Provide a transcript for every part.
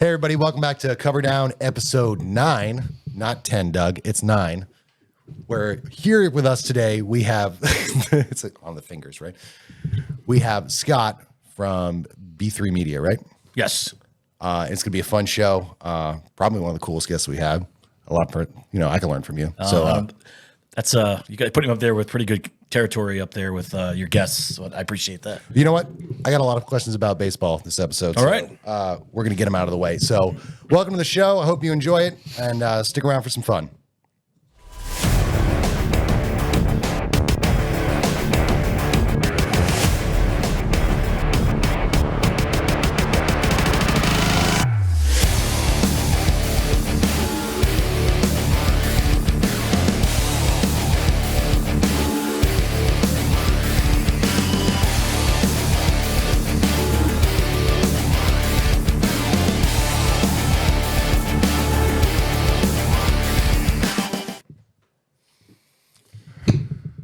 Hey, everybody, welcome back to Cover Down episode 9. Not 10, Doug. It's 9. We're here with us today. We have, it's on the fingers, right? We have Scott from B3 Media, right? Yes. It's going to be a fun show. Probably one of the coolest guests we have. A lot, I can learn from you. That's you got putting him up there with pretty good territory up there with your guests. So I appreciate that. You know what? I got a lot of questions about baseball this episode. All right. We're going to get them out of the way. So welcome to the show. I hope you enjoy it and stick around for some fun.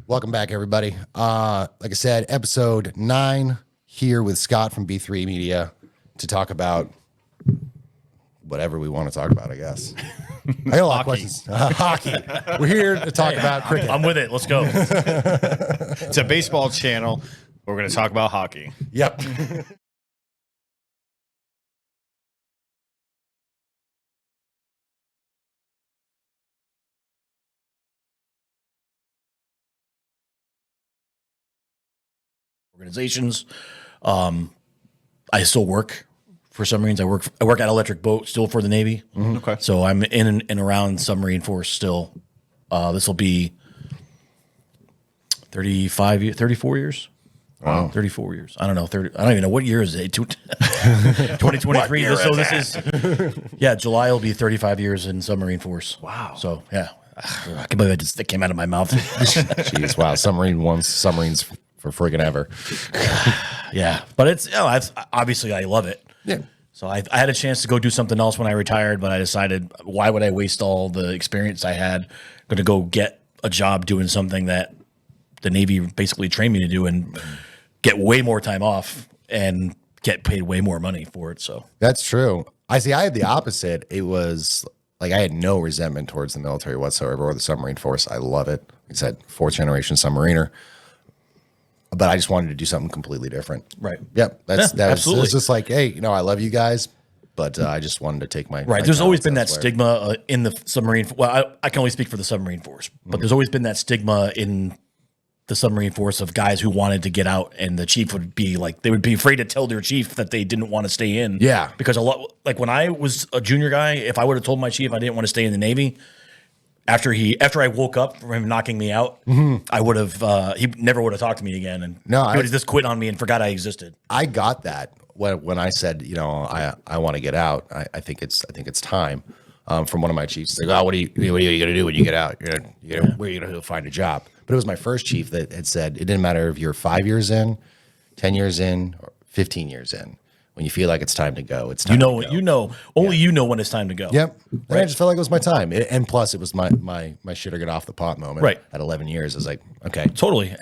Welcome back, everybody. Like I said, episode 9 here with Scott from B3 Media to talk about whatever we want to talk about, I guess. I got a lot of questions. Hockey. We're here to talk about cricket. I'm with it. Let's go. It's a baseball channel. We're going to talk about hockey. Yep. Organizations. I still work for submarines. I work at Electric Boat still for the Navy. Mm-hmm. Okay. So I'm in and around submarine force still. This will be 34 years. Wow. 34 years. I don't know. 30. I don't even know what year is it. 2023. This is July will be 35 years in submarine force. Wow. So yeah, I can't believe that came out of my mouth. Jeez, wow. Submarines for friggin' ever. Yeah, but it's obviously I love it. Yeah. So I had a chance to go do something else when I retired, but I decided why would I waste all the experience I had? Going to go get a job doing something that the Navy basically trained me to do and get way more time off and get paid way more money for it. So That's true. I had the opposite. It was like I had no resentment towards the military whatsoever or the submarine force. I love it. Like I said, 4th generation submariner. But I just wanted to do something completely different. Right. Yep. Absolutely. It's just like, hey, I love you guys, but I just wanted to take my right. my There's always talents been that elsewhere. stigma in the submarine. Well, I can only speak for the submarine force, but there's always been that stigma in the submarine force of guys who wanted to get out, and the chief would be like, they would be afraid to tell their chief that they didn't want to stay in. Yeah. Because a lot, like when I was a junior guy, if I would have told my chief I didn't want to stay in the Navy, after I woke up from him knocking me out, I would have he never would have talked to me again, and No, he would have just quit on me and forgot I existed. I got that when I said, I want to get out. I think it's time. From one of my chiefs, like, oh, what are you gonna do when you get out? Where are you gonna find a job? But it was my first chief that had said it didn't matter if you're 5 years in, 10 years in, or 15 years in. When you feel like it's time to go, it's time. You know when it's time to go. Yep. And I just felt like it was my time. And plus, it was my shit or get off the pot moment. Right. At 11 years, I was like, okay. Totally.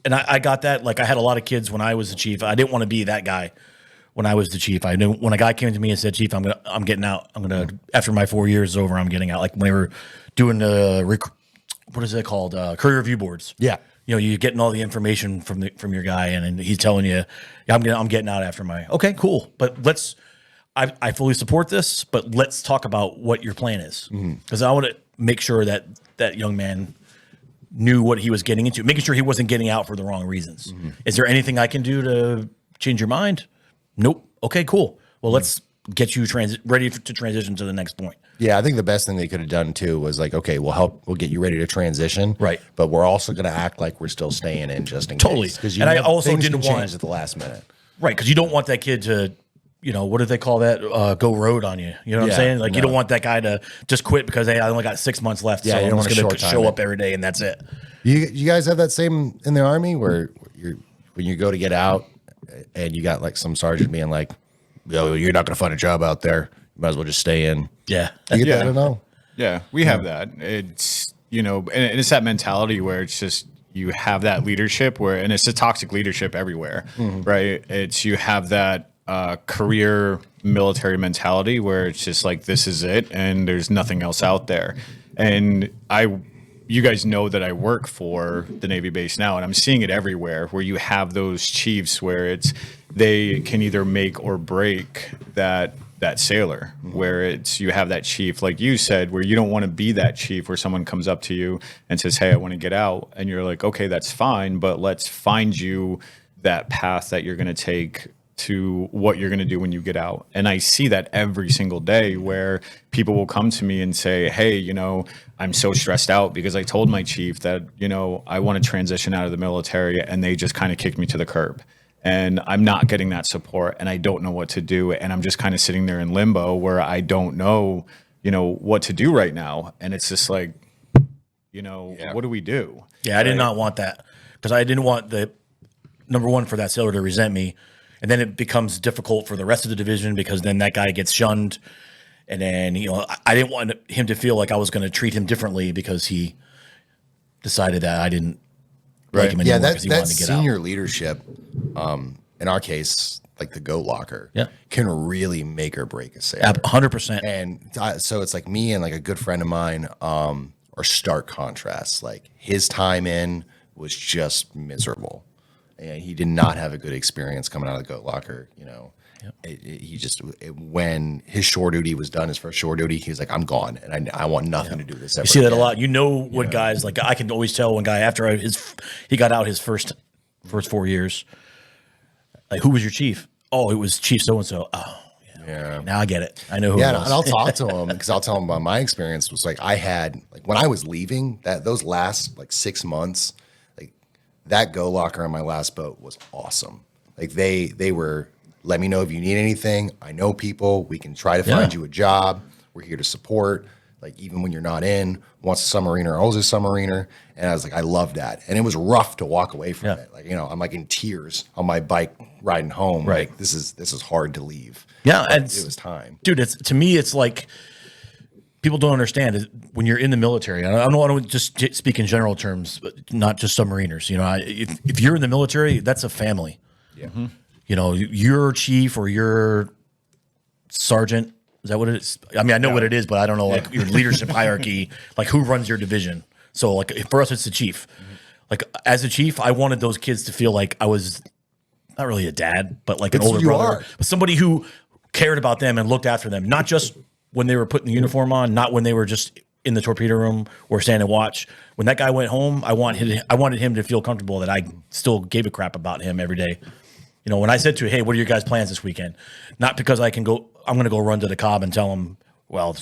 And I got that. Like I had a lot of kids when I was the chief. I didn't want to be that guy when I was the chief. I knew when a guy came to me and said, "Chief, I'm getting out. After my 4 years is over, I'm getting out." Like when they were doing the what is it called? Career review boards. Yeah. You're getting all the information from your guy, and he's telling you, yeah, I'm getting out after my. Okay, cool. But I fully support this, but let's talk about what your plan is, because I want to make sure that young man knew what he was getting into, making sure he wasn't getting out for the wrong reasons. Is there anything I can do to change your mind? Nope. Okay, cool. Well, let's get you ready to transition to the next point. Yeah, I think the best thing they could have done too was like, okay, we'll get you ready to transition. Right. But we're also going to act like we're still staying in just in Totally. case. Because And I also things didn't can want- change at the last minute. Right, because you don't want that kid to, what do they call that? Go road on you. You know what Yeah, I'm saying? Like you no. don't want that guy to just quit because, hey, I only got 6 months left, Yeah, so you I'm don't just wanna going to short-time show it. up every day and that's it. You guys have that same in the Army where when you go to get out and you got like some sergeant being like, yo, you're not going to find a job out there. You might as well just stay in. Yeah. You get Yeah. that at all? Yeah, we have that. It's, and it's that mentality where it's just you have that leadership and it's a toxic leadership everywhere, right? It's you have that career military mentality where it's just like, this is it and there's nothing else out there. And you guys know that I work for the Navy base now, and I'm seeing it everywhere where you have those chiefs where they can either make or break that sailor, where you have that chief, like you said, where you don't want to be that chief where someone comes up to you and says, hey, I want to get out. And you're like, okay, that's fine, but let's find you that path that you're going to take to what you're going to do when you get out. And I see that every single day where people will come to me and say, hey, I'm so stressed out because I told my chief that, I want to transition out of the military, and they just kind of kicked me to the curb. And I'm not getting that support, and I don't know what to do. And I'm just kind of sitting there in limbo where I don't know, what to do right now. And it's just like, what do we do? Yeah, I did not want that, because I didn't want number one, for that sailor to resent me. And then it becomes difficult for the rest of the division, because then that guy gets shunned. And then, I didn't want him to feel like I was going to treat him differently because he decided that I didn't like him anymore because he wanted to get out. Senior leadership, in our case, like the goat locker, can really make or break a sailor. 100%. And so it's like me and like a good friend of mine are stark contrasts. Like his time in was just miserable. And he did not have a good experience coming out of the goat locker. When his shore duty was done, his first shore duty, he was like, I'm gone, and I want nothing to do with this ever You see that again. a lot. What guys, like I can always tell one guy after he got out his first 4 years, like, who was your chief? Oh, it was Chief so-and-so. Oh, yeah. Now I get it. I know who it was. And I'll talk to him because I'll tell him about my experience. Was like, I had, like, when I was leaving, those last like 6 months, that go locker on my last boat was awesome. Like they were, let me know if you need anything. I know people. We can try to find you a job. We're here to support. Like, even when you're not in, once a submariner, always a submariner. And I was like, I love that. And it was rough to walk away from it. Like, I'm like in tears on my bike riding home. Right. Like, this is hard to leave. Yeah. But And it was time. Dude, to me, it's like, people don't understand is when you're in the military. I don't want to just speak in general terms, but not just submariners. If you're in the military, that's a family. Yeah. Your chief or your sergeant, is that what it is? I mean, I know what it is, but I don't know like your leadership hierarchy, like who runs your division. So like for us, it's the chief. Like as a chief, I wanted those kids to feel like I was not really a dad, but like an older brother, but somebody who cared about them and looked after them, not just when they were putting the uniform on, not when they were just in the torpedo room or standing watch. When that guy went home, I wanted him to feel comfortable that I still gave a crap about him every day. When I said to him, hey, what are your guys' plans this weekend? Not because I'm going to go run to the Cobb and tell him, well,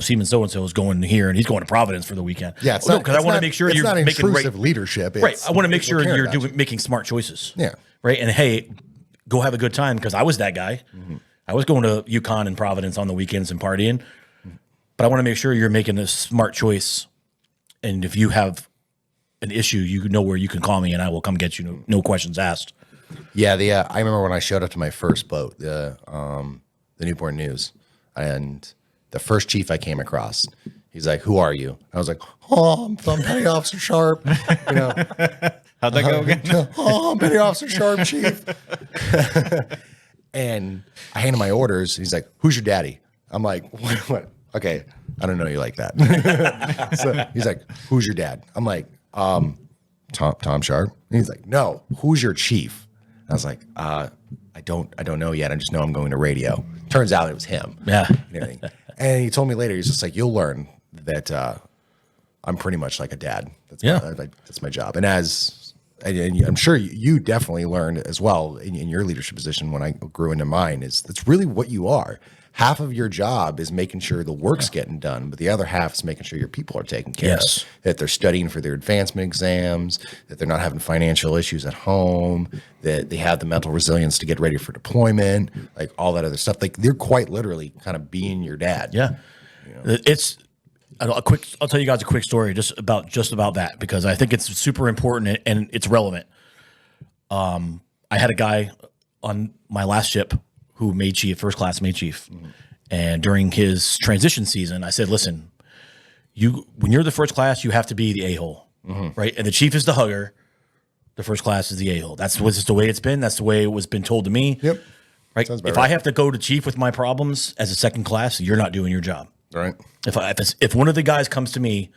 Seaman so-and-so is going here and he's going to Providence for the weekend. Yeah, because I want to make sure you're not making intrusive leadership. Right. I want to make sure you're about making smart choices. Yeah. Right. And hey, go have a good time, because I was that guy. Mm-hmm. I was going to Yukon and Providence on the weekends and partying, but I want to make sure you're making a smart choice. And if you have an issue, you know where you can call me and I will come get you. No questions asked. Yeah. I remember when I showed up to my first boat, the Newport News, and the first chief I came across, he's like, "Who are you?" I was like, "Oh, I'm Petty Officer Sharp." How'd that go again? "Oh, I'm Petty Officer Sharp, Chief." And I handed my orders. He's like, "Who's your daddy?" I'm like, "What? Okay, I don't know you like that." So he's like, "Who's your dad?" I'm like, Tom Sharp." And he's like, "No, who's your chief?" I was like, I don't know yet. I just know I'm going to radio. Turns out it was him. Yeah. And everything. And he told me later, he's just like, you'll learn that I'm pretty much like a dad. That's my job. And I'm sure you definitely learned as well in your leadership position when I grew into mine, is that's really what you are. Half of your job is making sure the work's getting done, but the other half is making sure your people are taken care of, that they're studying for their advancement exams, that they're not having financial issues at home, that they have the mental resilience to get ready for deployment, like all that other stuff. Like, they're quite literally kind of being your dad. Yeah. I'll tell you guys a quick story just about that, because I think it's super important and it's relevant. I had a guy on my last ship who made chief, first class made chief. Mm-hmm. And during his transition season, I said, listen, when you're the first class, you have to be the a-hole, right? And the chief is the hugger. The first class is the a-hole. That's the way it's been. That's the way it was been told to me. Yep. right? Sounds about If right. I have to go to chief with my problems as a second class, you're not doing your job. Right. If one of the guys comes to me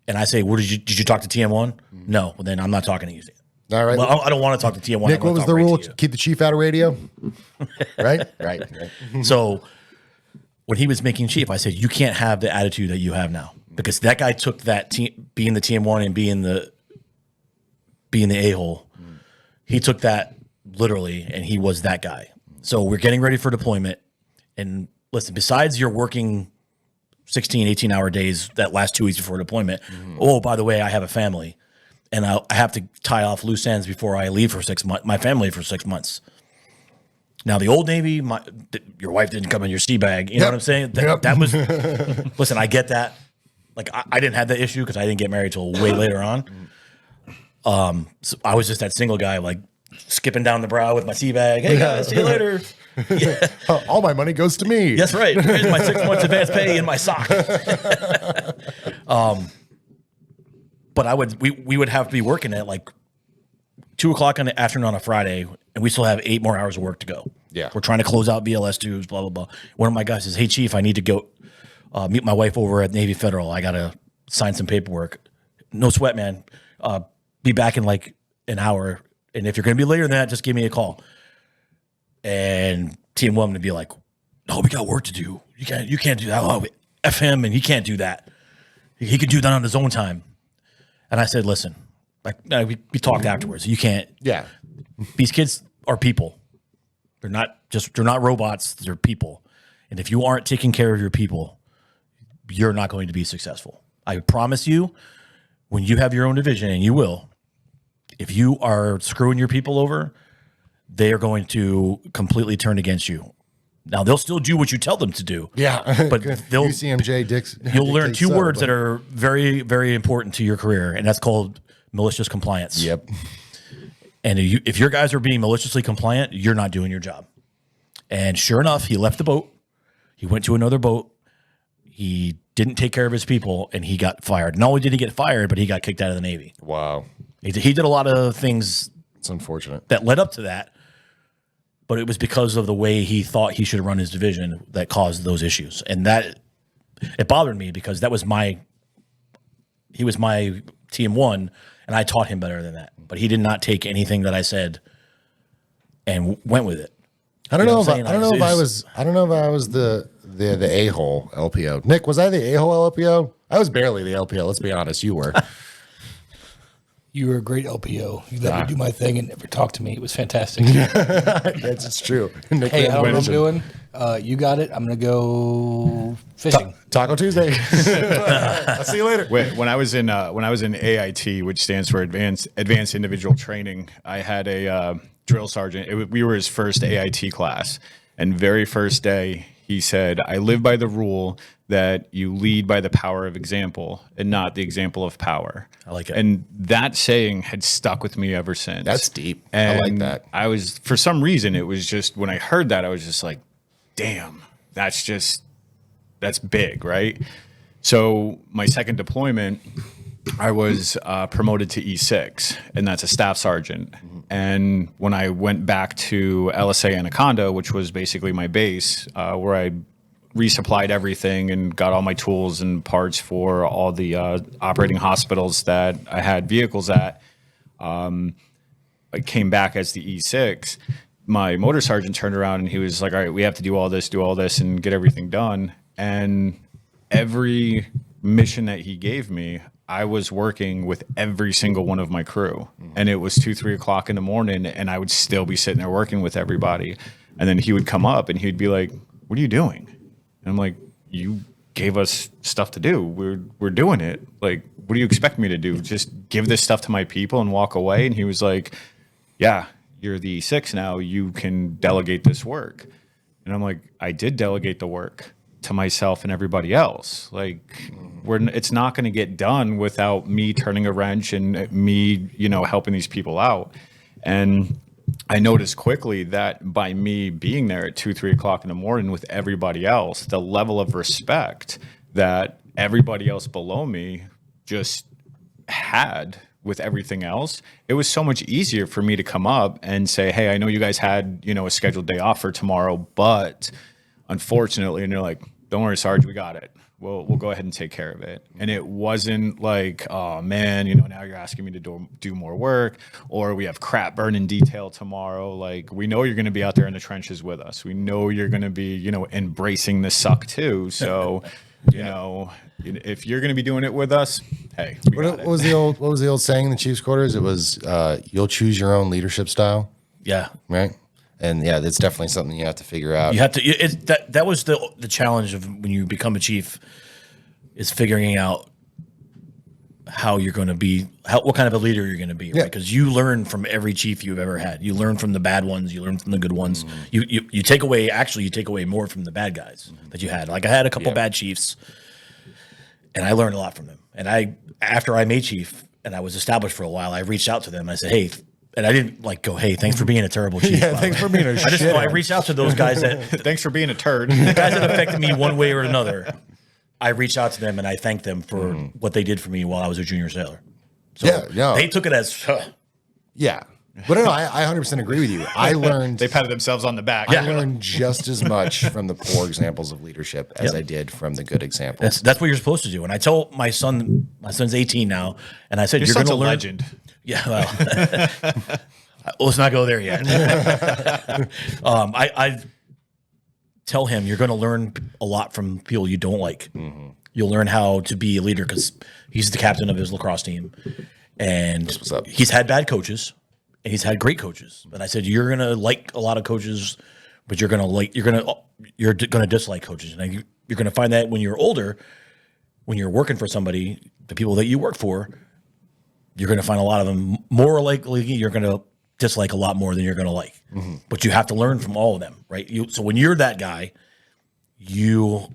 and I say, "What did you talk to TM1?" No, well then I'm not talking to you. All right. Well, I don't want to talk to TM1. Nick, what was the rule? Keep the chief out of radio. Right. Right. So when he was making chief, I said, "You can't have the attitude that you have now because that guy took that being the TM1 and being the a-hole. He took that literally, and he was that guy. So we're getting ready for deployment, and listen, besides your working 16, 18-hour days that last 2 weeks before deployment. Oh, by the way, I have a family, and I have to tie off loose ends before I leave for 6 months. My family for 6 months. Now, the old Navy, your wife didn't come in your sea bag. You know what I'm saying? That was. Listen, I get that. Like I didn't have that issue because I didn't get married till way later on. So I was just that single guy, like skipping down the brow with my sea bag. Hey guys, see you later. All my money goes to me. That's right. Here's my 6 months advance pay in my sock. But we would have to be working at like 2:00 in the afternoon on a Friday, and we still have 8 more hours of work to go. Yeah. We're trying to close out BLS2s, blah, blah, blah. One of my guys says, "Hey chief, I need to go meet my wife over at Navy Federal. I got to sign some paperwork." No sweat, man. Be back in like an hour. And if you're going to be later than that, just give me a call. And Team Woman would be like, "No, we got work to do. You can't do that. Oh, F him, and he can't do that. He can do that on his own time." And I said, "Listen, like we talked afterwards. You can't. Yeah. These kids are people. They're not robots. They're people. And if you aren't taking care of your people, you're not going to be successful. I promise you, when you have your own division, and you will, if you are screwing your people over, they are going to completely turn against you. Now, they'll still do what you tell them to do. Yeah. But they'll, UCMJ Dix. you'll learn dictates two so, words but- that are very, very important to your career, and that's called malicious compliance. Yep. And if your guys are being maliciously compliant, you're not doing your job. And sure enough, he left the boat. He went to another boat. He didn't take care of his people, and he got fired. Not only did he get fired, but he got kicked out of the Navy. Wow. He did a lot of things It's unfortunate. that led up to that, but it was because of the way he thought he should run his division that caused those issues. And that, it bothered me because he was my TM1, and I taught him better than that. But he did not take anything that I said and went with it. I don't You know know if what I'm I don't know if I was the a-hole LPO. Nick, was I the a-hole LPO? I was barely the LPO. Let's be honest. You were. You were a great LPO. You let me do my thing and never talked to me. It was fantastic. It's true. Nick Hey, I don't know what I'm mentioned- doing. You got it. I'm going to go fishing. Taco Tuesday. I'll see you later. When I was in AIT, which stands for Advanced Individual Training, I had a drill sergeant. We were his first AIT class, and very first day he said, "I live by the rule that you lead by the power of example and not the example of power." I like it. And that saying had stuck with me ever since. That's deep. And I like that. I was, for some reason, it was just when I heard that, I was just like, damn, that's big, right? So my second deployment, I was promoted to E6, and that's a staff sergeant. And when I went back to LSA Anaconda, which was basically my base, where I resupplied everything and got all my tools and parts for all the operating hospitals that I had vehicles at, I came back as the E6. My motor sergeant turned around and he was like, "All right, we have to do all this and get everything done." And every mission that he gave me, I was working with every single one of my crew. And it was 2-3 o'clock in the morning, and I would still be sitting there working with everybody. And then he would come up and he'd be like, "What are you doing?" And I'm like, "You gave us stuff to do. We're doing it. Like, what do you expect me to do? Just give this stuff to my people and walk away?" And he was like, "Yeah, you're the E6 now. You can delegate this work." And I'm like, "I did delegate the work to myself and everybody else. Like, it's not going to get done without me turning a wrench and me, helping these people out." And I noticed quickly that by me being there at 2-3 o'clock in the morning with everybody else, the level of respect that everybody else below me just had with everything else, it was so much easier for me to come up and say, hey, I know you guys had, a scheduled day off for tomorrow, but unfortunately, and they're like, don't worry, Sarge, we got it. We'll go ahead and take care of it. And it wasn't like, oh man, now you're asking me to do more work, or we have crap burning detail tomorrow. Like, we know you're going to be out there in the trenches with us. We know you're going to be, embracing the suck too. So, if you're going to be doing it with us, hey, What was the old saying in the Chiefs quarters? It was, you'll choose your own leadership style. Yeah. Right. And yeah, that's definitely something you have to figure out. You have to. That was the challenge of when you become a chief, is figuring out how you're going to be, what kind of a leader you're going to be. Right? Because you learn from every chief you've ever had. You learn from the bad ones. You learn from the good ones. You take away. Actually, you take away more from the bad guys that you had. Like, I had a couple bad chiefs, and I learned a lot from them. And after I made chief and I was established for a while, I reached out to them. And I said, hey. And I didn't go, hey, thanks for being a terrible chief. Yeah, thanks for being a shit. I reached out to those guys thanks for being a turd. the guys that affected me one way or another. I reached out to them and I thanked them for what they did for me while I was a junior sailor. So they took it as, yeah. But no, I 100% agree with you. I learned. They patted themselves on the back. I learned just as much from the poor examples of leadership as I did from the good examples. that's what you're supposed to do. And I told my son's 18 now, and I said, Your you're going son's to a learn. legend. Yeah, well, let's not go there yet. I tell him you're going to learn a lot from people you don't like. You'll learn how to be a leader because he's the captain of his lacrosse team, and he's had bad coaches and he's had great coaches. And I said you're going to like a lot of coaches, but you're going to dislike coaches, and you're going to find that when you're older, when you're working for somebody, the people that you work for. You're going to find a lot of them more likely you're going to dislike a lot more than you're going to like. But you have to learn from all of them, right? So when you're that guy, you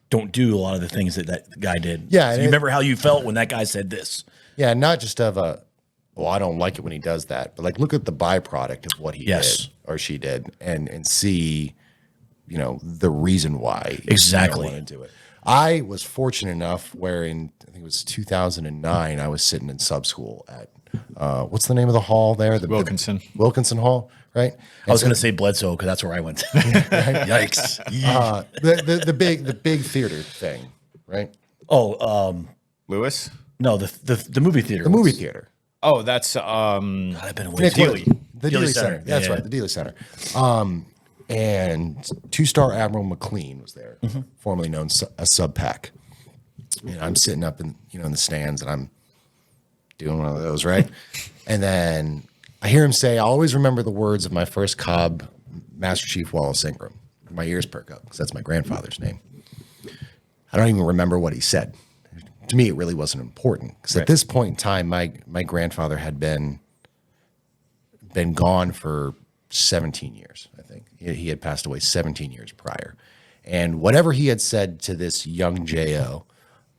don't do a lot of the things that guy did. Yeah. So you remember how you felt when that guy said this. Yeah, not just of I don't like it when he does that, but like look at the byproduct of what he did or she did and see, the reason why Exactly. you don't want to do it. I was fortunate enough where I think it was 2009, I was sitting in sub school at, what's the name of the hall there? The Wilkinson. Wilkinson Hall, right? I was going to say Bledsoe because that's where I went. Yikes. The big theater thing, right? Lewis? No, the movie theater. The movie theater. Oh, that's I've been away. Dealey. The Dealey Dealey Center. Center. That's right, the Dealey Center. And two-star Admiral McLean was there, formerly known as Sub Pack. And I'm sitting up in the stands, and I'm doing one of those, right? And then I hear him say, "I always remember the words of my first Cobb Master Chief Wallace Ingram." My ears perk up because that's my grandfather's name. I don't even remember what he said. To me, it really wasn't important because at this point in time, my grandfather had been gone for 17 years, I think. He had passed away 17 years prior. And whatever he had said to this young J.O.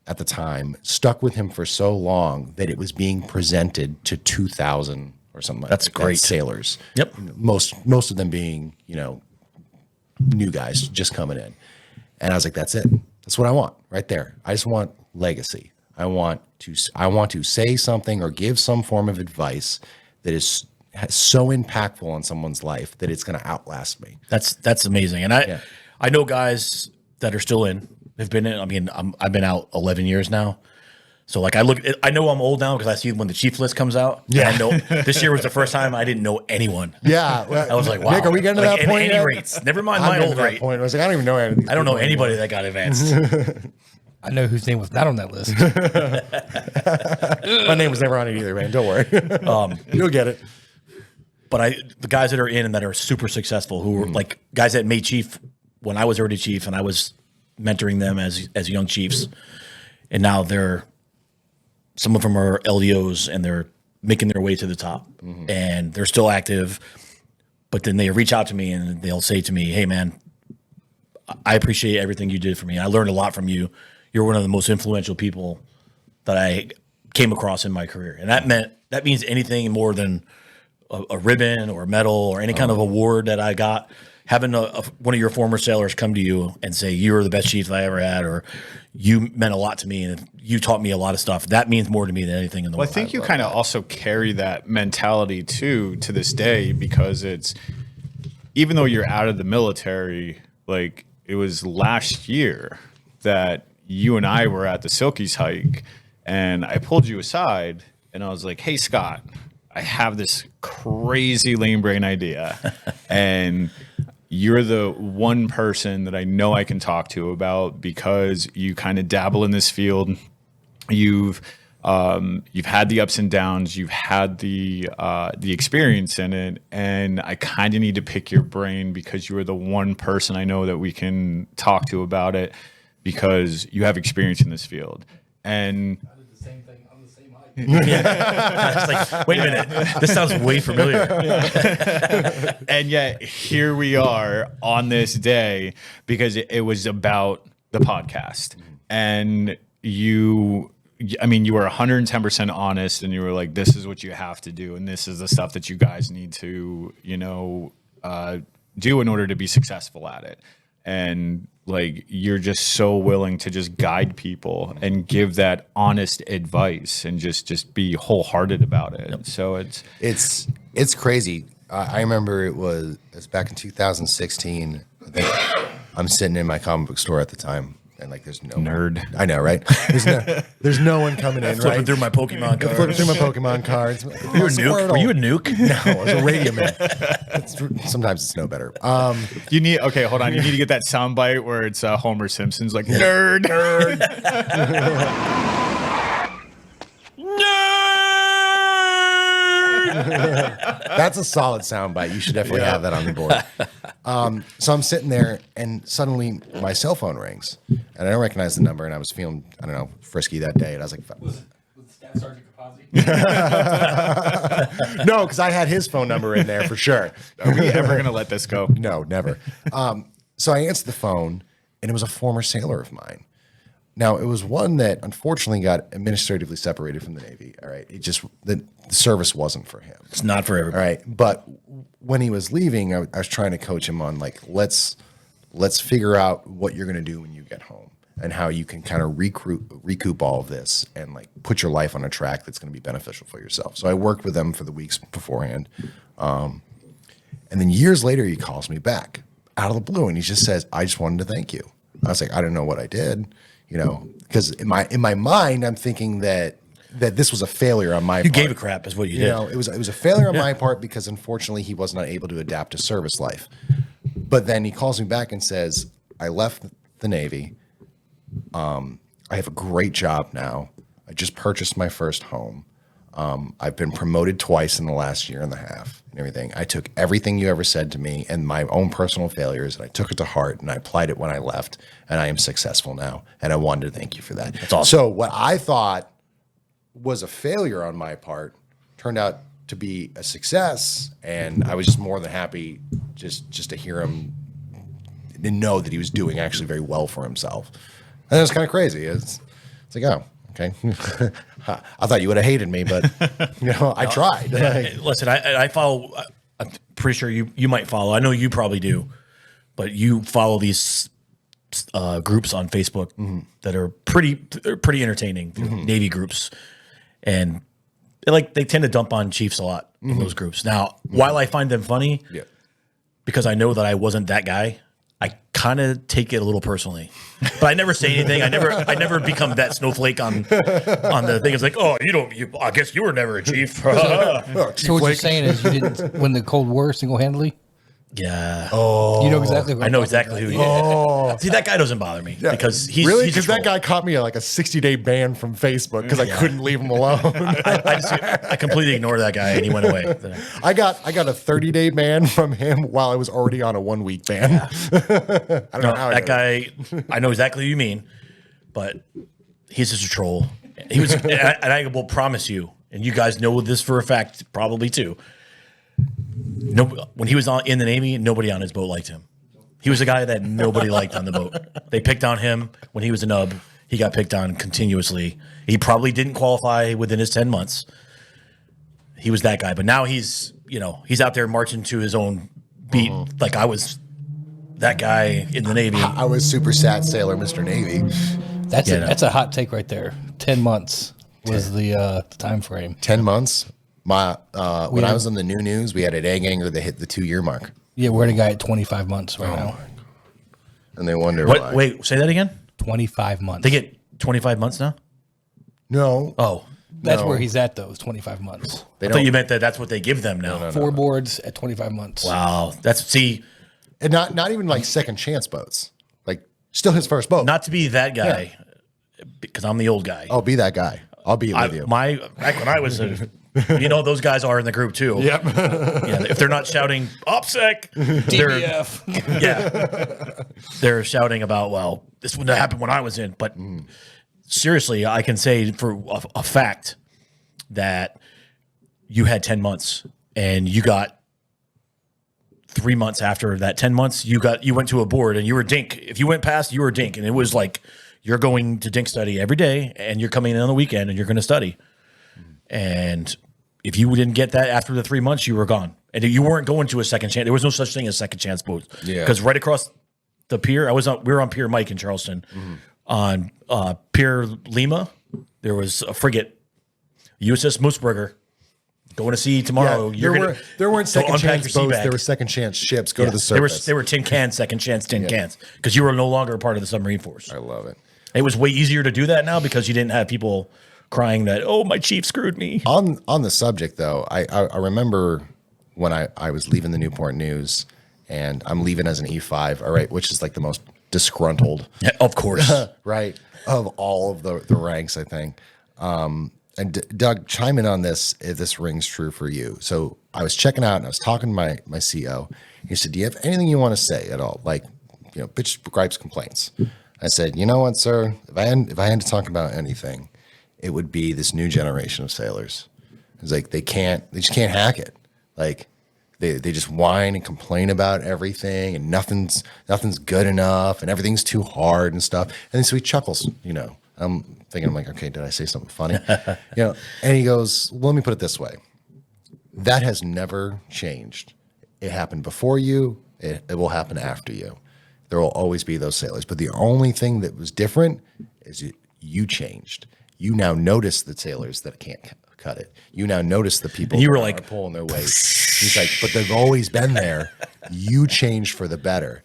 at the time stuck with him for so long that it was being presented to 2,000 or something like that. That's great. Sailors. Yep. Most of them being, new guys just coming in. And I was like, that's it. That's what I want right there. I just want legacy. I want to say something or give some form of advice that is so impactful on someone's life that it's going to outlast me. That's amazing. And I know guys that are still in. They've been in. I mean, I've been out 11 years now. So like I know I'm old now because I see when the chief list comes out. Yeah. I know this year was the first time I didn't know anyone. Yeah. Well, I was like, wow. Nick, are we getting to that point? Any rates. Never mind I'm my getting old to that rate. point. I was like, I don't even know any of these I don't know people anybody anymore. that got advanced. I know whose name was not on that list. My name was never on it either, man. Don't worry. You'll get it. But the guys that are in and that are super successful, who were like guys that made chief when I was already chief and I was mentoring them as young chiefs, and now some of them are LDOs and they're making their way to the top and they're still active. But then they reach out to me and they'll say to me, "Hey, man, I appreciate everything you did for me. I learned a lot from you. You're one of the most influential people that I came across in my career." And that means anything more than a ribbon or a medal or any kind of award that I got. having one of your former sailors come to you and say, you're the best chief I ever had, or you meant a lot to me and you taught me a lot of stuff, that means more to me than anything in the Well, world. I think you kind of also carry that mentality too to this day, because it's, even though you're out of the military, like it was last year that you and I were at the Silkies hike and I pulled you aside and I was like, hey, Scott, I have this crazy lame brain idea. And you're the one person that I know I can talk to about, because you kind of dabble in this field. You've had the ups and downs. You've had the experience in it, and I kind of need to pick your brain because you are the one person I know that we can talk to about it, because you have experience in this field. And It's like, wait a minute, this sounds way familiar. and yet here we are on this day because it was about the podcast. And you were 110% honest, and you were like, this is what you have to do, and this is the stuff that you guys need to, do in order to be successful at it. And like, you're just so willing to just guide people and give that honest advice and just be wholehearted about it. Yep. So It's crazy. I remember it's back in 2016. I think I'm sitting in my comic book store at the time, and like, there's no Nerd. I know, right? There's no one coming in, Flipping right? through my Pokemon cards. Flipping through my Pokemon cards. You were a nuke? Were you a nuke? No, I was a radio man. Sometimes it's no better. You need, okay, hold on. You need to get that soundbite where it's Homer Simpson's like, nerd, nerd. That's a solid soundbite. You should definitely have that on the board. So I'm sitting there, and suddenly my cell phone rings, and I don't recognize the number, and I was feeling, I don't know, frisky that day, and I was like, Was Staff Sergeant Capazzi? no, because I had his phone number in there for sure. Are we ever going to let this go? No, never. So I answered the phone, and it was a former sailor of mine. Now, it was one that unfortunately got administratively separated from the Navy. All right. It just, the service wasn't for him. It's not for All everybody. right. But when he was leaving, I was trying to coach him on, like, let's figure out what you're going to do when you get home and how you can kind of recoup all of this and, like, put your life on a track that's going to be beneficial for yourself. So I worked with him for the weeks beforehand. And then years later, he calls me back out of the blue, and he just says, I just wanted to thank you. I was like, I don't know what I did, because in my mind, I'm thinking that this was a failure on my part. You gave a crap is what you did. It was a failure on my part because unfortunately he was not able to adapt to service life. But then he calls me back and says, I left the Navy. I have a great job now. I just purchased my first home. I've been promoted twice in the last year and a half and everything. I took everything you ever said to me and my own personal failures, and I took it to heart, and I applied it when I left, and I am successful now. And I wanted to thank you for that. That's awesome. So what I thought was a failure on my part turned out to be a success, and I was just more than happy just to hear him and know that he was doing actually very well for himself. And it was kind of crazy. It's like, oh, okay. I thought you would have hated me, but I tried. Listen, I follow. I'm pretty sure you might follow. I know you probably do, but you follow these groups on Facebook that are pretty entertaining. Navy groups, and they tend to dump on Chiefs a lot in those groups. Now, while I find them funny, because I know that I wasn't that guy, I kind of take it a little personally, but I never say anything. I never become that snowflake on the thing. It's like, oh, I guess you were never a chief. So what you're saying is you didn't win the Cold War single-handedly? Yeah. Oh, You know exactly who I know exactly who he is. See, that guy doesn't bother me because he's really, he's a because that troll. guy caught me like a 60-day ban from Facebook because I couldn't leave him alone. I completely ignored that guy and he went away. I got a 30-day ban from him while I was already on a 1-week ban. I don't know how That guy, I know exactly who you mean, but he's just a troll. He was, and I will promise you, and you guys know this for a fact, probably too. No, when he was in the Navy, nobody on his boat liked him. He was a guy that nobody liked on the boat. They picked on him when he was a nub. He got picked on continuously. He probably didn't qualify within his 10 months. He was that guy, but now he's out there marching to his own beat, like I was that guy in the Navy. I was super sat sailor, Mr. Navy. That's a hot take right there. 10 months was the time frame. 10 months. When I was on the new news, we had an egg hanger that hit the 2-year mark. Yeah, we're at a guy at 25 months right now. And they wonder why. Wait, say that again? 25 months. They get 25 months now? No. Oh. That's No. where he's at, though, is 25 months. I thought you meant that's what they give them now. 4 boards at 25 months. Wow. And not even like second chance boats. Like still his first boat. Not to be that guy, because I'm the old guy. I'll be that guy. I'll be with you. Back when I was those guys are in the group too. Yep. Yeah, if they're not shouting OPSEC, they're shouting about, well, this wouldn't have happened when I was in. But seriously, I can say for a fact that you had 10 months and you got 3 months after that 10 months, you went to a board and you were dink. If you went past, you were dink. And it was like, you're going to dink study every day and you're coming in on the weekend and you're going to study. And if you didn't get that after the 3 months, you were gone. And you weren't going to a second chance. There was no such thing as second chance boats. Yeah. Because right across the pier, we were on Pier Mike in Charleston. On Pier Lima, there was a frigate, USS Mooseburger, going to sea tomorrow. There weren't second unpack chance your sea boats. bag. There were second chance ships. Go to the surface. They were tin cans, second chance tin cans, because you were no longer a part of the submarine force. I love it. It was way easier to do that now because you didn't have people crying that, oh, my chief screwed me. On the subject, though, I remember when I was leaving the Newport News, and I'm leaving as an E5, all right, which is like the most disgruntled, Yeah, of course. right, of all of the ranks, I think. And Doug, chime in on this if this rings true for you. So I was checking out and I was talking to my CO. He said, "Do you have anything you want to say at all? Like, bitch, gripes, complaints?" I said, "You know what, sir? If I had to talk about anything, it would be this new generation of sailors. It's like they just can't hack it. Like they just whine and complain about everything, and nothing's good enough, and everything's too hard and stuff." And then so he chuckles, I'm thinking, I'm like, okay, did I say something funny? And he goes, well, let me put it this way. That has never changed. It happened before you. It will happen after you. There will always be those sailors. But the only thing that was different is you changed. You now notice the sailors that can't cut it. You now notice the people And you were that like, are pulling their weight. He's like, but they've always been there. You changed for the better.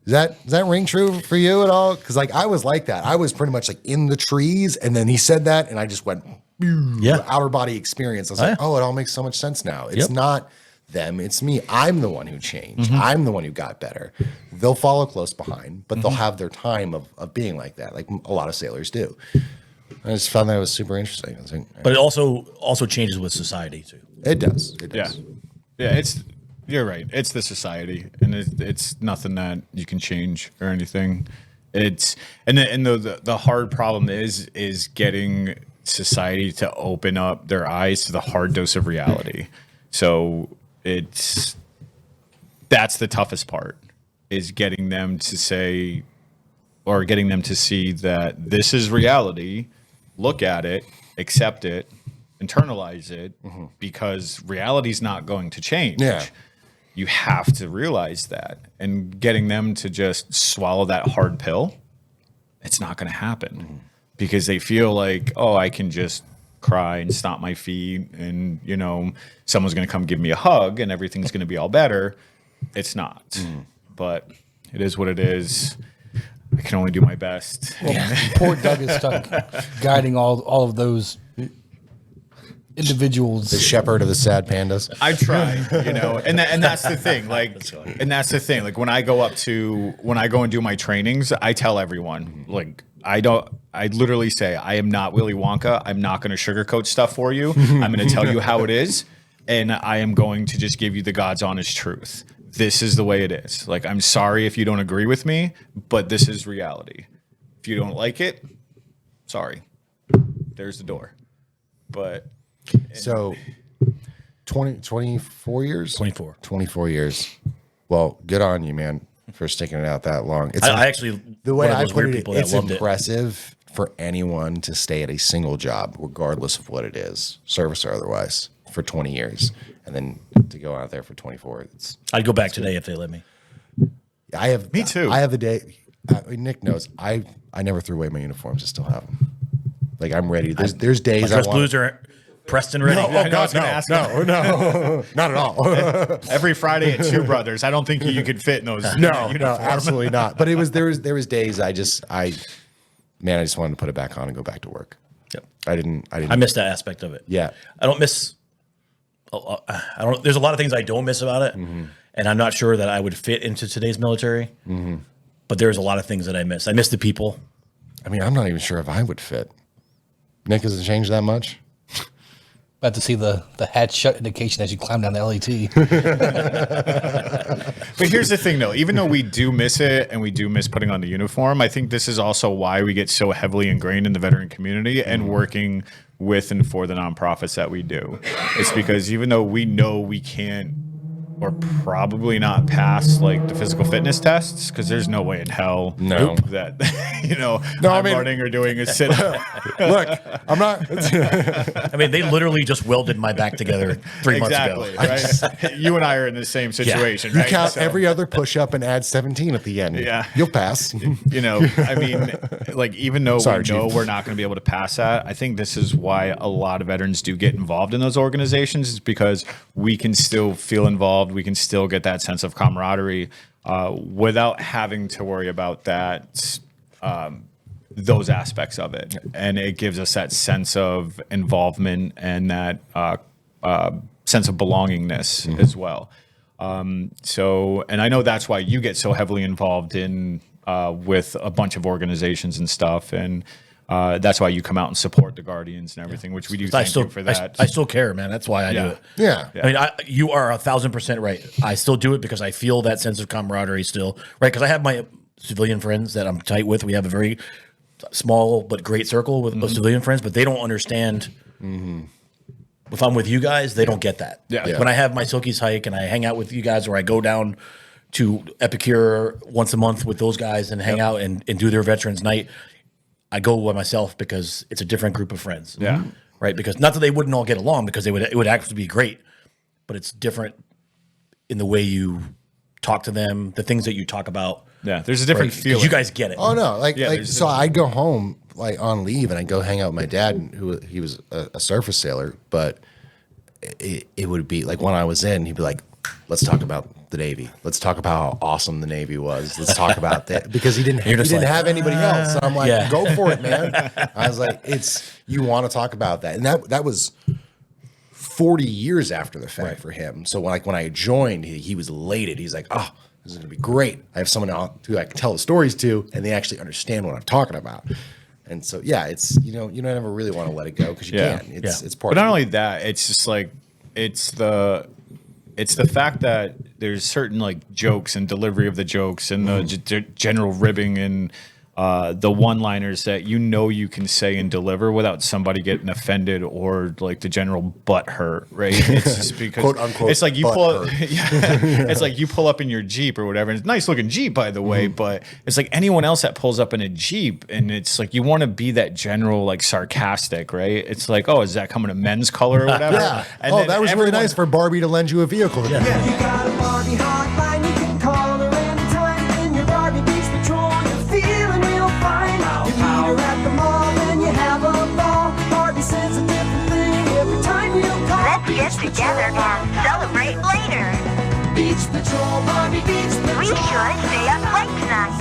Does that ring true for you at all? Because like I was like that. I was pretty much like in the trees, and then he said that, and I just went, outer body experience. I was like, oh, it all makes so much sense now. It's not them, it's me. I'm the one who changed. I'm the one who got better. They'll follow close behind, but they'll have their time of being like that, like a lot of sailors do. I just found that was super interesting. I was like, But it also changes with society too. it does. It Yeah, does. yeah. You're right. It's the society, and it's nothing that you can change or anything. It's the hard problem is getting society to open up their eyes to the hard dose of reality. So that's the toughest part, is getting them to say, or getting them to see that this is reality. Look at it, accept it, internalize it, because reality's not going to change. Yeah. You have to realize that, and getting them to just swallow that hard pill, it's not going to happen because they feel like, oh, I can just cry and stomp my feet and, someone's going to come give me a hug and everything's going to be all better. It's not, but it is what it is. I can only do my best. Poor Doug is stuck guiding all of those individuals. The shepherd of the sad pandas. I try, and that's the thing. Like when I go and do my trainings, I tell everyone, like, I literally say, I am not Willy Wonka. I'm not going to sugarcoat stuff for you. I'm going to tell you how it is. And I am going to just give you the God's honest truth. This is the way it is. Like, I'm sorry if you don't agree with me, but this is reality. If you don't like it, sorry. There's the door. But So 24 years? 24. 24 years. Well, good on you, man, for sticking it out that long. It's I actually, the way one of I those put weird it, people that it's loved impressive for anyone to stay at a single job, regardless of what it is, service or otherwise, for 20 years, and then to go out there for 24. I'd go back today if they let me. I have. Me too. I have the day. Nick knows. I never threw away my uniforms. I still have them. Like I'm ready. There's days I Dress want. blues are Preston ready. Oh I was God, gonna ask no, not at all. Every Friday at Two Brothers. I don't think you could fit in those. No, uniforms. absolutely not. But there was days I just wanted to put it back on and go back to work. Yep. I didn't. I miss that aspect of it. Yeah. I don't miss. I don't. There's a lot of things I don't miss about it, and I'm not sure that I would fit into today's military. But there's a lot of things that I miss. I miss the people. I mean, I'm not even sure if I would fit. Nick hasn't changed that much. About to see the hatch shut indication as you climb down the LAT. But here's the thing, though. Even though we do miss it and we do miss putting on the uniform, I think this is also why we get so heavily ingrained in the veteran community and working with and for the nonprofits that we do. It's because even though we know we can't or probably not pass like the physical fitness tests, because there's no way in hell No. that No, I I'm mean- running or doing a sit. Look, I'm not. I mean, they literally just welded my back together 3 months ago. Exactly. Right? You and I are in the same situation. You right? count So- every other push-up and add 17 at the end. Yeah. You'll pass. I mean, like, even though Sorry, we know Chief. we're not going to be able to pass that, I think this is why a lot of veterans do get involved in those organizations, is because we can still feel involved. We can still get that sense of camaraderie without having to worry about that, those aspects of it. And it gives us that sense of involvement and that sense of belongingness as well. So, and I know that's why you get so heavily involved in with a bunch of organizations and stuff, and that's why you come out and support the Guardians and everything, which we do. Thank you for that. I still care, man. That's why I do it. Yeah. I mean, you are 1,000% right. I still do it because I feel that sense of camaraderie still, right? Because I have my civilian friends that I'm tight with. We have a very small but great circle with of civilian friends, but they don't understand. If I'm with you guys, they don't get that. Yeah. Like when I have my Silkies hike and I hang out with you guys, or I go down to Epicure once a month with those guys and hang out and do their veterans night, I go by myself because it's a different group of friends. Yeah. Right. Because not that they wouldn't all get along, because it would actually be great, but it's different in the way you talk to them, the things that you talk about. Yeah, there's a different Right? 'Cause feeling. you guys get it. Oh no, Yeah, like there's so I'd go home like on leave and I'd go hang out with my dad, who he was a surface sailor, but it would be like when I was in, he'd be like, let's talk about the Navy. Let's talk about how awesome the Navy was. Let's talk about that, because he didn't just like, have anybody else. So I'm like, yeah. go for it, man. I was like, you want to talk about that. And that was 40 years after the fact for him. So when I joined, he was elated. He's like, oh, this is going to be great. I have someone who I can tell the stories to, and they actually understand what I'm talking about. And so, yeah, it's, you don't ever really want to let it go, because you Yeah. can't. Yeah. It's part But of not it. only that, it's just like it's the fact that there's certain like jokes and delivery of the jokes and the general ribbing and the one-liners that you can say and deliver without somebody getting offended or like the general butt hurt, right? It's just because Quote, unquote, it's like you butt pull, hurt. it's like you pull up in your Jeep or whatever. And it's a nice looking Jeep, by the way, but it's like anyone else that pulls up in a Jeep, and it's like you want to be that general like sarcastic, right? It's like, oh, is that coming in men's color or whatever? Yeah. And Oh, then that was really everyone- nice for Barbie to lend you a vehicle. You got a Barbie hotline, you can call her anytime. In your Barbie Beach Patrol, you're feeling real fine. You meet her at the mall and you have a ball. Barbie says a different thing every time you call. Let's get together and celebrate later. Beach Patrol, Barbie Beach Patrol. We should stay up late tonight.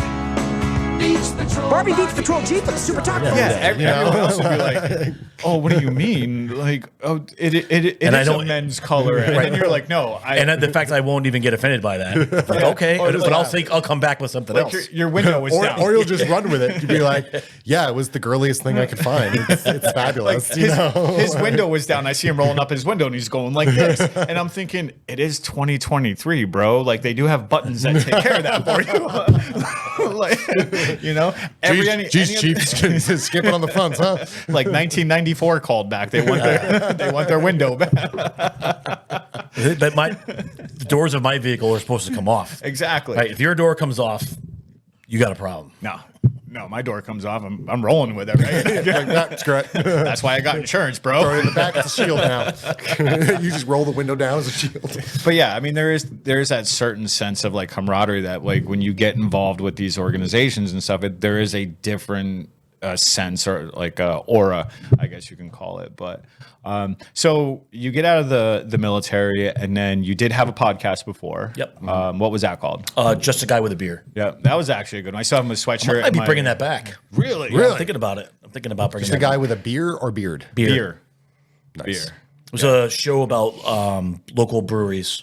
Beach Patrol. Barbie Beach Patrol Jeep with a super talk. Yeah, everyone else will be like, "Oh, what do you mean? Like, oh, it And I is a don't- men's color." And then you're like, "No, And the fact I won't even get offended by that. Like, okay, Or just but like- I'll come back with something like else. your window was down." Or you'll just run with it. You'll be like, yeah, it was the girliest thing I could find. It's fabulous. His window was down. I see him rolling up his window, and he's going like this. And I'm thinking, it is 2023, bro. Like they do have buttons that take care of that for you. Like, any Jeez, other- Chief, skipping on the fronts, huh? like 1994 called back. They want their window back. But the doors of my vehicle are supposed to come off. Exactly. Right. If your door comes off, you got a problem. No. No, my door comes off. I'm rolling with it. Right? Like, that's correct. That's why I got insurance, Throw it bro. in the back. It's a shield now. You just roll the window down as a shield. But yeah, I mean, there is that certain sense of like camaraderie that like when you get involved with these organizations and stuff, there is a different sense or like aura, I guess you can call it. But so you get out of the military, and then you did have a podcast before. Yep. What was that called? Just a guy with a beer. Yeah, that was actually a good one. I saw him with a sweatshirt. I'd be and bringing that back. Really? I'm thinking about it. I'm thinking about bringing Just a that guy back. with a beer or beard? Beer. Nice. Beer. It was a show about local breweries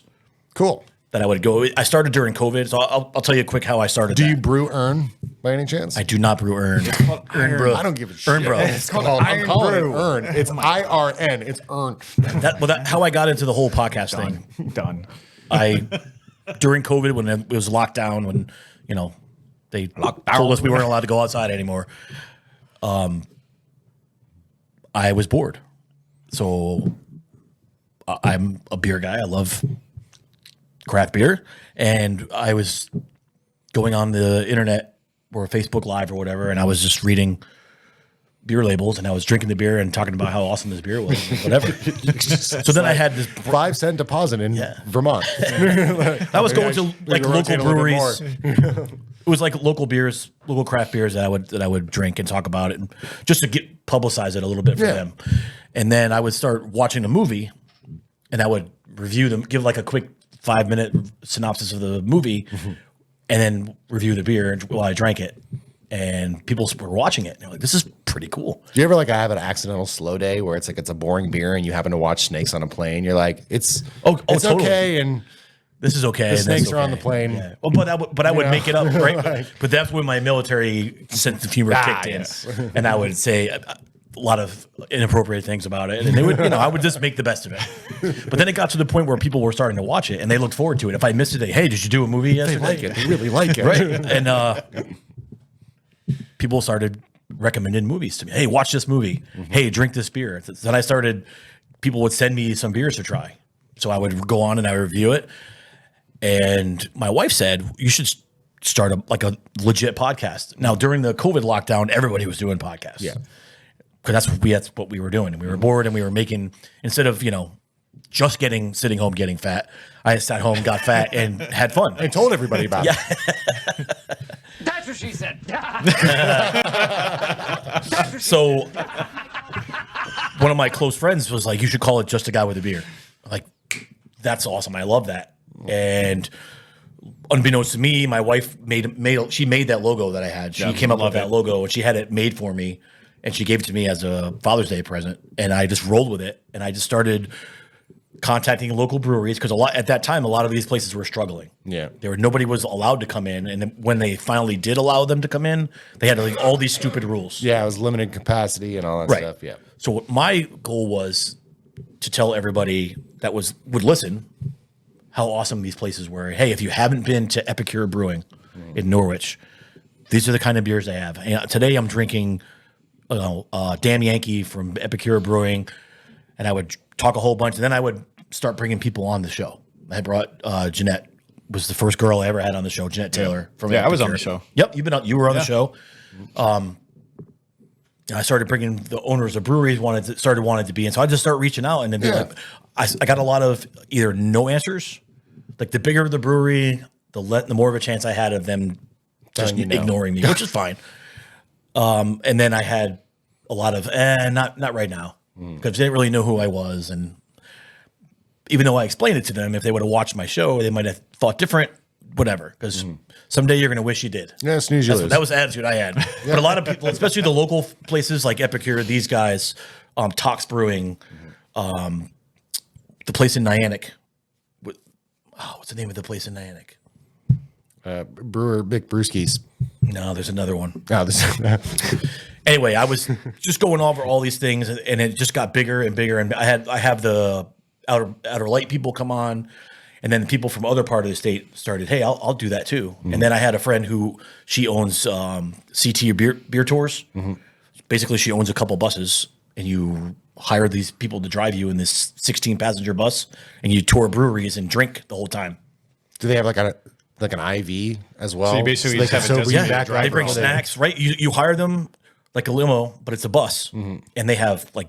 Cool. that I would go. I started during COVID, so I'll tell you quick how I started. Do that. you brew Earn by any chance? I do not brew Earn. Earn Bro. I don't give a shit. Earn Bro. It's called I'm Iron calling Brew. it Earn. It's IRN. It's Earn. How I got into the whole podcast thing. Done. During COVID, when it was locked down, when they told us we weren't allowed to go outside anymore, I was bored. So I'm a beer guy. I love craft beer, and I was going on the internet or Facebook Live or whatever, and I was just reading beer labels, and I was drinking the beer and talking about how awesome this beer was, and whatever. So then I had this. 5-cent deposit in Vermont. I was going to like local rotate a little bit breweries. It was like local beers, local craft beers that I would drink and talk about it, and just to publicize it a little bit for Yeah. them. And then I would start watching a movie, and I would review them, give like a quick 5-minute synopsis of the movie, and then review the beer while I drank it. And people were watching it. And they're like, "This is pretty cool." Do you ever like have an accidental slow day where it's like it's a boring beer and you happen to watch Snakes on a Plane? You're like, it's totally. okay, and This is okay. The and that's snakes are on okay. the plane. Yeah. Well, but I would make it up, right? But that's when my military sense of humor kicked in, yes. and I would say a lot of inappropriate things about it, and they would, I would just make the best of it. But then it got to the point where people were starting to watch it, and they looked forward to it. If I missed it, hey, did you do a movie they yesterday? like it. They really like it. Right? And people started recommending movies to me. Hey, watch this movie. Hey, drink this beer. Then I started. People would send me some beers to try, so I would go on and I would review it. And my wife said, you should start a legit podcast. Now, during the COVID lockdown, everybody was doing podcasts. Yeah. Because that's what we were doing. And we were bored, and we were making, instead of, just sitting home getting fat, I sat home, got fat, and had fun. I told everybody about it. That's what she said. So one of my close friends was like, you should call it Just a Guy with a Beer. I'm like, that's awesome. I love that. And unbeknownst to me, my wife made that logo that I had. She came up with that logo, and she had it made for me, and she gave it to me as a Father's Day present. And I just rolled with it, and I just started contacting local breweries, because at that time, a lot of these places were struggling. Yeah. Nobody was allowed to come in, and then when they finally did allow them to come in, they had all these stupid rules. Yeah, it was limited capacity and all that Right. stuff. Yeah. So what my goal was to tell everybody that would listen how awesome these places were. Hey, if you haven't been to Epicure Brewing in Norwich, these are the kind of beers they have. And today I'm drinking, Damn Yankee from Epicure Brewing, and I would talk a whole bunch, and then I would start bringing people on the show. I brought Jeanette, was the first girl I ever had on the show, Jeanette Taylor from Yeah, I was on Epicure. the show. Yep, you were on the show. And I started bringing the owners of breweries wanted to be in. So I just start reaching out, and then like, I got a lot of either no answers, like the bigger the brewery, the more of a chance I had of them just ignoring me, which is fine. And then I had a lot of not right now, because they didn't really know who I was, and even though I explained it to them, if they would have watched my show, they might have thought different. Whatever, because someday you're going to wish you did. Yeah, snooze you lose. That was the attitude I had. But a lot of people, especially the local places like Epicure, these guys, Tox Brewing, the place in Niantic. What's the name of the place in Niantic? Brewer Big Brewskis. No, there's another one. Oh, this. Anyway, I was just going over all these things, and it just got bigger and bigger. And I have the outer light people come on. And then the people from other part of the state started, hey, I'll do that too. And then I had a friend who she owns CT beer tours. Basically, she owns a couple buses, and you hire these people to drive you in this 16-passenger bus, and you tour breweries and drink the whole time. Do they have like like an IV as well. So you basically they just can have a sober you designated back driver They up bring all day. snacks, right? You hire them like a limo, but it's a bus, and they have like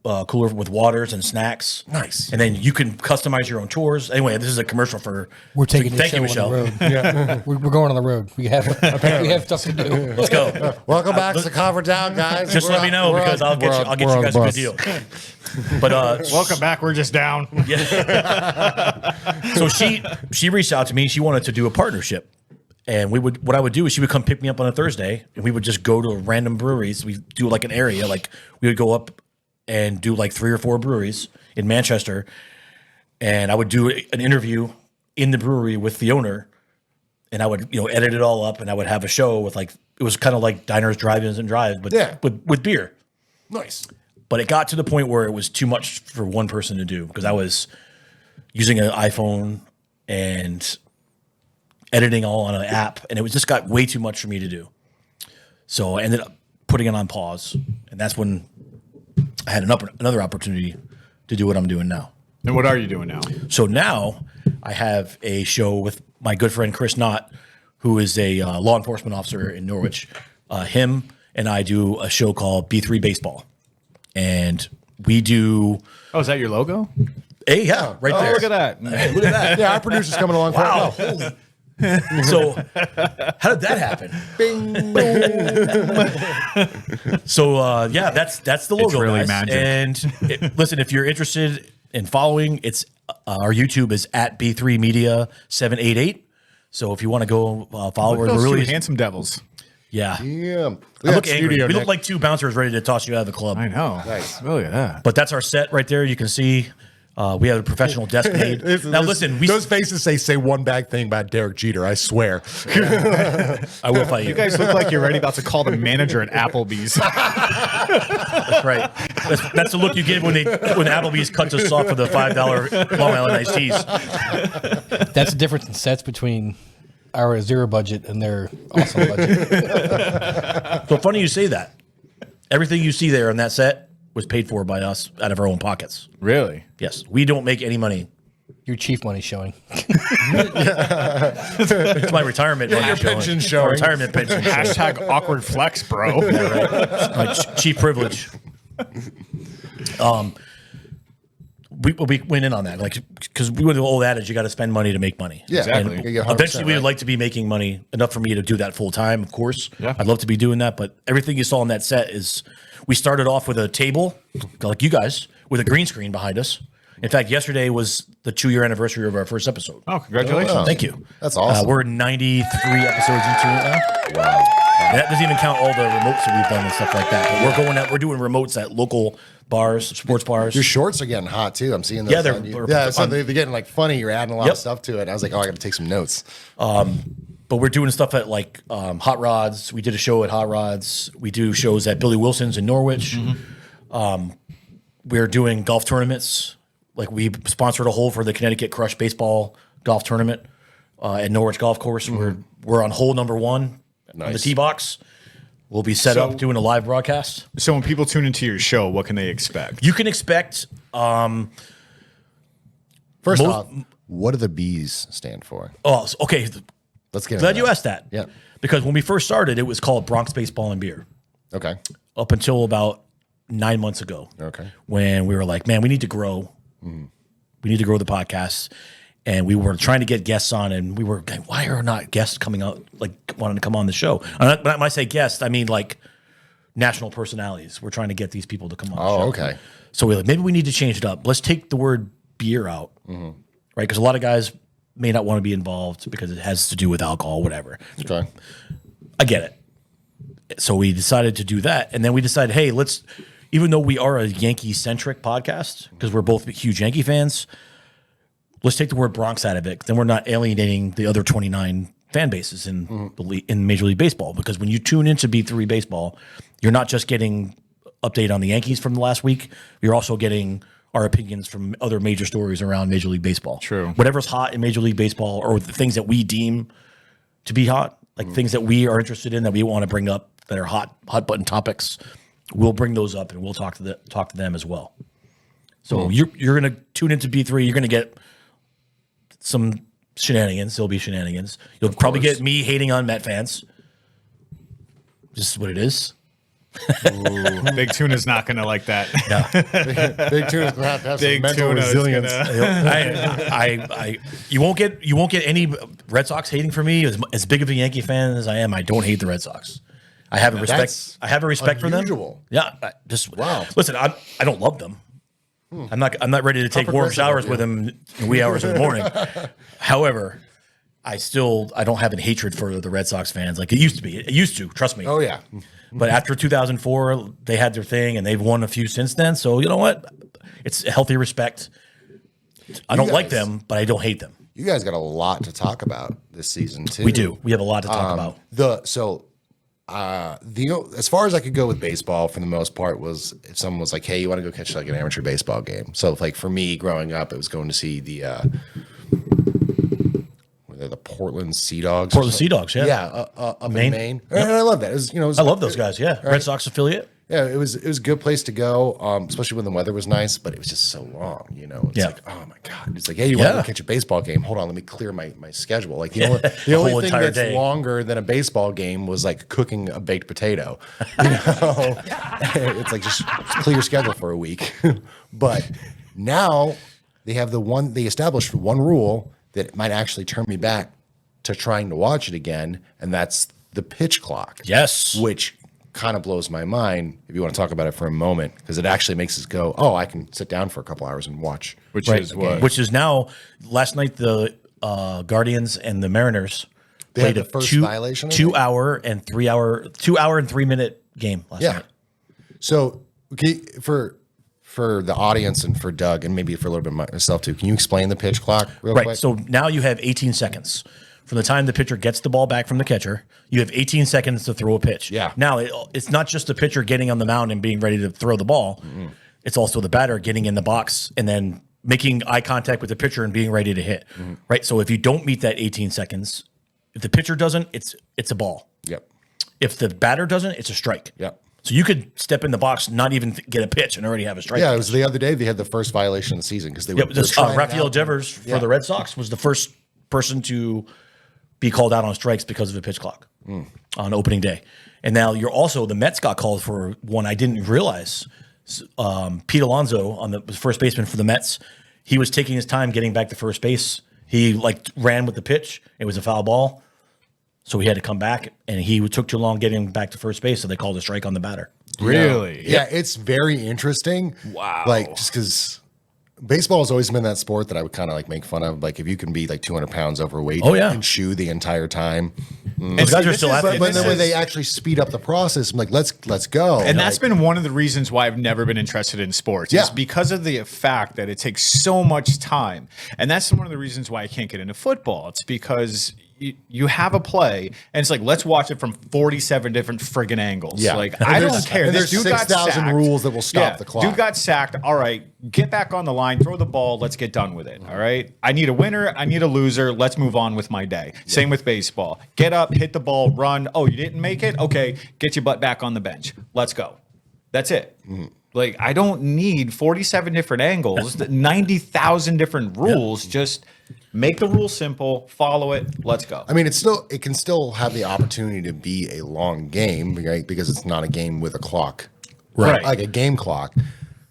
a cooler with waters and snacks. Nice. And then you can customize your own tours. Anyway, this is a commercial for. We're taking so this thank show you, on Michelle. the road. Yeah, we're going on the road. We have stuff to do. Let's go. Welcome back to Cover Down, guys. Just let me know because I'll get you guys a good deal. But Welcome back. We're just down. so she reached out to me. She wanted to do a partnership, and what I would do is she would come pick me up on a Thursday, and we would just go to random breweries. We do like an area, like we would go up and do like 3 or 4 breweries in Manchester, and I would do an interview in the brewery with the owner, and I would edit it all up, and I would have a show with like it was kind of like diners, drive-ins, and drives, but Yeah. with beer. Nice. But it got to the point where it was too much for one person to do because I was using an iPhone and editing all on an app, and it was just got way too much for me to do. So I ended up putting it on pause, and that's when I had another opportunity to do what I'm doing now. And what are you doing now? So now I have a show with my good friend Chris Knott, who is a law enforcement officer in Norwich. Him and I do a show called B3 Baseball. And we do, Oh, is that your logo? right there. Look at that. Look at that. Yeah, our producer's coming along. Wow. Quite well. So, how did that happen? So, that's the logo, really guys. magic. And listen, if you're interested in following, it's our YouTube is at B3 Media 788. So if you want to go follow, we're Those really two handsome devils. Yeah. I We look got angry. studio We look Nick. like 2 bouncers ready to toss you out of the club. I know. Nice. Look at that. But that's our set right there. You can see we have a professional desk made. Now listen, those faces say one bad thing about Derek Jeter. I swear. I will fight you. You guys look like you're already about to call the manager at Applebee's. That's right. That's the look you get when Applebee's cuts us off for the $5 Long Island iced teas. That's the difference in sets between our zero budget and their awesome budget. So funny you say that. Everything you see there on that set was paid for by us out of our own pockets. Really? Yes, we don't make any money. Your chief money's showing. It's my retirement money your showing. pension's My showing. retirement pension. showing. Hashtag awkward flex, bro. My chief privilege. We went in on that, like, because we went to the old adage, you got to spend money to make money. Yeah, Exactly. You get 100% Eventually, we would right. like to be making money enough for me to do that full time. Of course, Yeah. I'd love to be doing that. But everything you saw on that set is, we started off with a table, like you guys, with a green screen behind us. In fact, yesterday was the 2-year anniversary of our first episode. Oh, congratulations. Thank you. That's awesome. We're 93 episodes into it now. Wow. And that doesn't even count all the remotes that we've done and stuff like that. But we're doing remotes at local bars, sports bars. Your shorts are getting hot too. I'm seeing those. Yeah, they're- on you. they're- yeah. So they're getting like funny. You're adding a lot Yep. of stuff to it. I was like, oh, I got to take some notes. But we're doing stuff at like Hot Rods. We did a show at Hot Rods. We do shows at Billy Wilson's in Norwich. We're doing golf tournaments. Like we sponsored a hole for the Connecticut Crush baseball golf tournament at Norwich Golf Course. We're on hole number 1 on the Nice. tee box. We'll be set up doing a live broadcast. So when people tune into your show, what can they expect? You can expect First Most- off, what do the B's stand for? okay. Let's get. Glad into you that. asked that. Yeah. Because when we first started, it was called Bronx Baseball and Beer. Okay. Up until about 9 months ago. Okay. When we were like, man, we need to grow. We need to grow the podcast. And we were trying to get guests on, and we were going, why are not guests coming out, like wanting to come on the show? And when I say guests, I mean like national personalities. We're trying to get these people to come on the Oh, show. okay. So we're like, maybe we need to change it up. Let's take the word beer out, right? Because a lot of guys may not want to be involved because it has to do with alcohol, whatever. Okay. I get it. So we decided to do that. And then we decided, hey, even though we are a Yankee-centric podcast, because we're both huge Yankee fans, let's take the word Bronx out of it. Then we're not alienating the other 29 fan bases in in Major League Baseball. Because when you tune into B3 Baseball, you're not just getting update on the Yankees from the last week. You're also getting our opinions from other major stories around Major League Baseball. True. Whatever's hot in Major League Baseball, or the things that we deem to be hot, like things that we are interested in that we want to bring up that are hot button topics, we'll bring those up and we'll talk to them as well. So you're going to tune into B3. You're going to get some shenanigans. There'll be shenanigans. You'll probably get me hating on Met fans. This is what it is. Big Tuna's not going to like that. Big Tuna's gonna have to have some Big mental Tuna's resilience. You won't get any Red Sox hating for me. As big of a Yankee fan as I am, I don't hate the Red Sox. I have a respect. That's I have a respect for them. unusual. Yeah, Wow. Listen, I don't love them. I'm not ready to take warm progressive showers of with them in wee hours of the morning. However, I don't have a hatred for the Red Sox fans like it used to be. It used to, trust me. Oh yeah. But after 2004, they had their thing, and they've won a few since then. So you know what? It's a healthy respect. I don't like guys- them, but I don't hate them. You guys got a lot to talk about this season too. We do. We have a lot to talk about. As far as I could go with baseball for the most part was if someone was like, hey, you want to go catch like an amateur baseball game. So like for me growing up, it was going to see the Portland Sea Dogs. Portland Sea Dogs, yeah. Yeah, up Maine. in Maine. And I love that. It was, I love those guys. Yeah, Red Sox affiliate. Yeah, it was a good place to go, especially when the weather was nice, but it was just so long, It's Yeah. like, oh my God. It's like, hey, you want to Yeah. go catch a baseball game? Hold on, let me clear my schedule. Like, the whole only thing entire that's day. longer than a baseball game was like cooking a baked potato. It's like just clear your schedule for a week. But now they established one rule that might actually turn me back to trying to watch it again, and that's the pitch clock. Yes. Which kind of blows my mind if you want to talk about it for a moment, because it actually makes us go, oh, I can sit down for a couple hours and watch. Which is what? Which is now. Last night, the Guardians and the Mariners They had played the first violation, I think? 2 hour and 3 minute game last Yeah. night. So for the audience and for Doug and maybe for a little bit myself too, can you explain the pitch clock real Right. quick? So now you have 18 seconds. From the time the pitcher gets the ball back from the catcher, you have 18 seconds to throw a pitch. Yeah. Now it's not just the pitcher getting on the mound and being ready to throw the ball. Mm-hmm. It's also the batter getting in the box and then making eye contact with the pitcher and being ready to hit. Mm-hmm. Right. So if you don't meet that 18 seconds, if the pitcher doesn't, it's a ball. Yep. If the batter doesn't, it's a strike. Yep. So you could step in the box, not even get a pitch, and already have a strike. Yeah, it was the other day they had the first violation of the season because they Yep, were this, trying it Rafael out. Devers for Yeah. the Red Sox was the first person to be called out on strikes because of a pitch clock on opening day. And now you're also, the Mets got called for one I didn't realize. Pete Alonso, on the first baseman for the Mets, he was taking his time getting back to first base. He ran with the pitch. It was a foul ball. So he had to come back, and he took too long getting back to first base, so they called a strike on the batter. Really? Yeah, it's very interesting. Wow. Like, just because baseball has always been that sport that I would kind of like make fun of. Like, if you can be like 200 pounds overweight and chew the entire time. Those guys are still athletes. But then when they actually speed up the process, I'm like, let's go. And that's Like, been one of the reasons why I've never been interested in sports. Yeah. Is because of the fact that it takes so much time. And that's one of the reasons why I can't get into football. It's because you have a play, and it's like, let's watch it from 47 different friggin' angles. Yeah. Like, And I there's- don't care. and This there's dude got 6,000 sacked. rules that will stop the clock. Dude got sacked. All right, get back on the line, throw the ball, let's get done with it. All right. I need a winner, I need a loser. Let's move on with my day. Same with baseball. Get up, hit the ball, run. Oh, you didn't make it? Okay, get your butt back on the bench. Let's go. That's it. Like, I don't need 47 different angles, 90,000 different rules. Just make the rule simple, follow it, let's go. I mean, it can still have the opportunity to be a long game, right? Because it's not a game with a clock, Right. Like a game clock.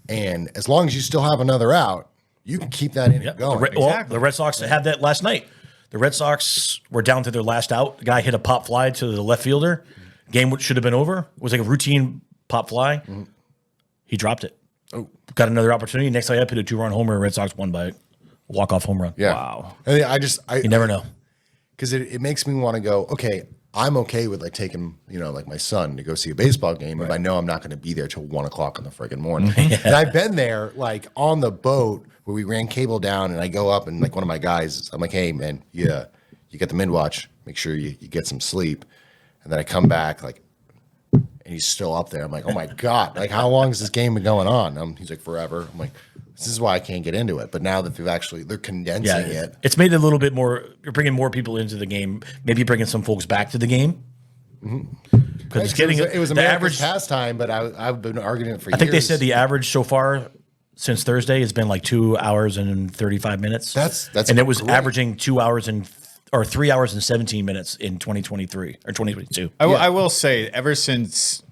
And as long as you still have another out, you can keep that in Yeah. and going. The Red Sox had that last night. The Red Sox were down to their last out. The guy hit a pop fly to the left fielder. Game should have been over. It was like a routine pop fly. He dropped it. Oh, got another opportunity. Next guy up hit a 2-run homer. Red Sox won by a walk-off home run. Yeah. Wow. And You never know. because it makes me want to go, okay, I'm okay with like taking, like my son to go see a baseball game if I know I'm not going to be there till 1 o'clock in the friggin' morning. And I've been there like on the boat where we ran cable down and I go up and like one of my guys, I'm like, hey man, you get the mid watch, make sure you get some sleep. And then I come back like, and he's still up there. I'm like, oh my God, like how long has this game been going on? He's like, forever. I'm like, this is why I can't get into it. But now that they're condensing it. It's made it a little bit more. You're bringing more people into the game. Maybe bringing some folks back to the game. Because it's getting it was the America's average pastime, but I've been arguing it for years. I think they said the average so far since Thursday has been like 2 hours and 35 minutes. That's and it was great. averaging 2 hours or 3 hours and 17 minutes in 2023 or 2022. I will say, ever since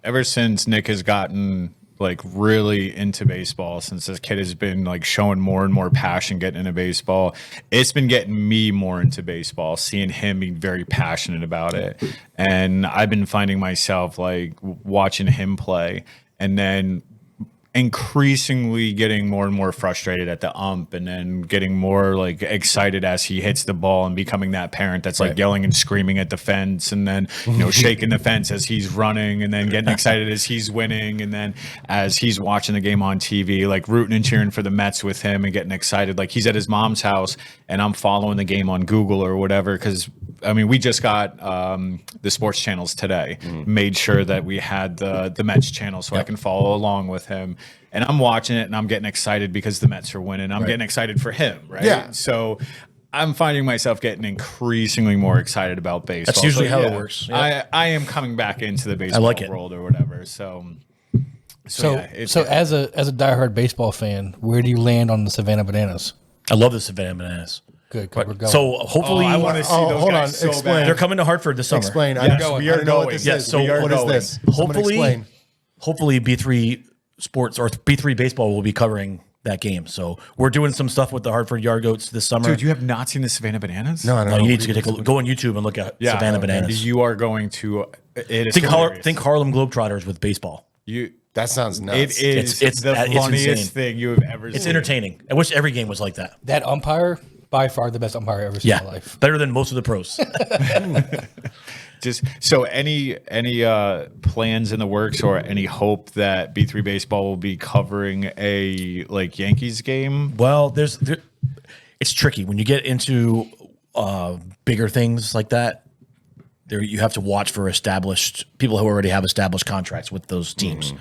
Nick has gotten like really into baseball, since this kid has been like showing more and more passion getting into baseball, it's been getting me more into baseball, seeing him be very passionate about it. And I've been finding myself like watching him play and then increasingly getting more and more frustrated at the ump, and then getting more like excited as he hits the ball and becoming that parent that's like Right. yelling and screaming at the fence, and then shaking the fence as he's running, and then getting excited as he's winning, and then as he's watching the game on TV, like rooting and cheering for the Mets with him and getting excited like he's at his mom's house and I'm following the game on Google or whatever. Because I mean, we just got the sports channels today, made sure that we had the Mets channel so I can follow along with him. And I'm watching it and I'm getting excited because the Mets are winning. I'm getting excited for him, right? Yeah. So I'm finding myself getting increasingly more excited about baseball. That's usually So, how it works. Yeah. I am coming back into the baseball like it. world or whatever. So So, yeah, it's- so as a diehard baseball fan, where do you land on the Savannah Bananas? I love the Savannah Bananas. Good, 'cause we're going. So hopefully I want to see those hold guys on, so explain. bad. they're coming to Hartford this summer. Explain. Yes, I we are don't know what going. this Yes, is. so What we're is going. this? Someone Hopefully, explain. hopefully B3 Sports or B3 Baseball will be covering that game. So we're doing some stuff with the Hartford Yard Goats this summer. Dude, you have not seen the Savannah Bananas? No, I don't No, know. you need to go on YouTube and look at Savannah Bananas. You are going to. It is Think, hilarious. think Harlem Globetrotters with baseball. You. That sounds It nuts. is It's the insane. funniest thing you have ever seen. It's entertaining. I wish every game was like that. that umpire, by far the best umpire I've ever seen Yeah, in my life. better than most of the pros. Just so any plans in the works or any hope that B3 Baseball will be covering a like Yankees game? Well, it's tricky when you get into bigger things like that. There, you have to watch for established people who already have established contracts with those teams,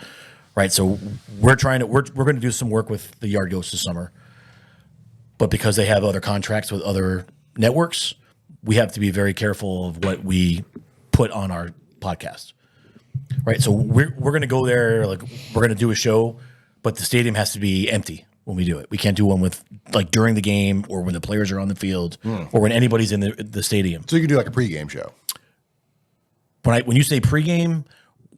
right? So we're going to do some work with the Yard Goats this summer, but because they have other contracts with other networks, we have to be very careful of what we put on our podcast, right? So we're going to go there, like we're going to do a show, but the stadium has to be empty when we do it. We can't do one with like during the game or when the players are on the field or when anybody's in the stadium. So you could do like a pregame show. When you say pregame,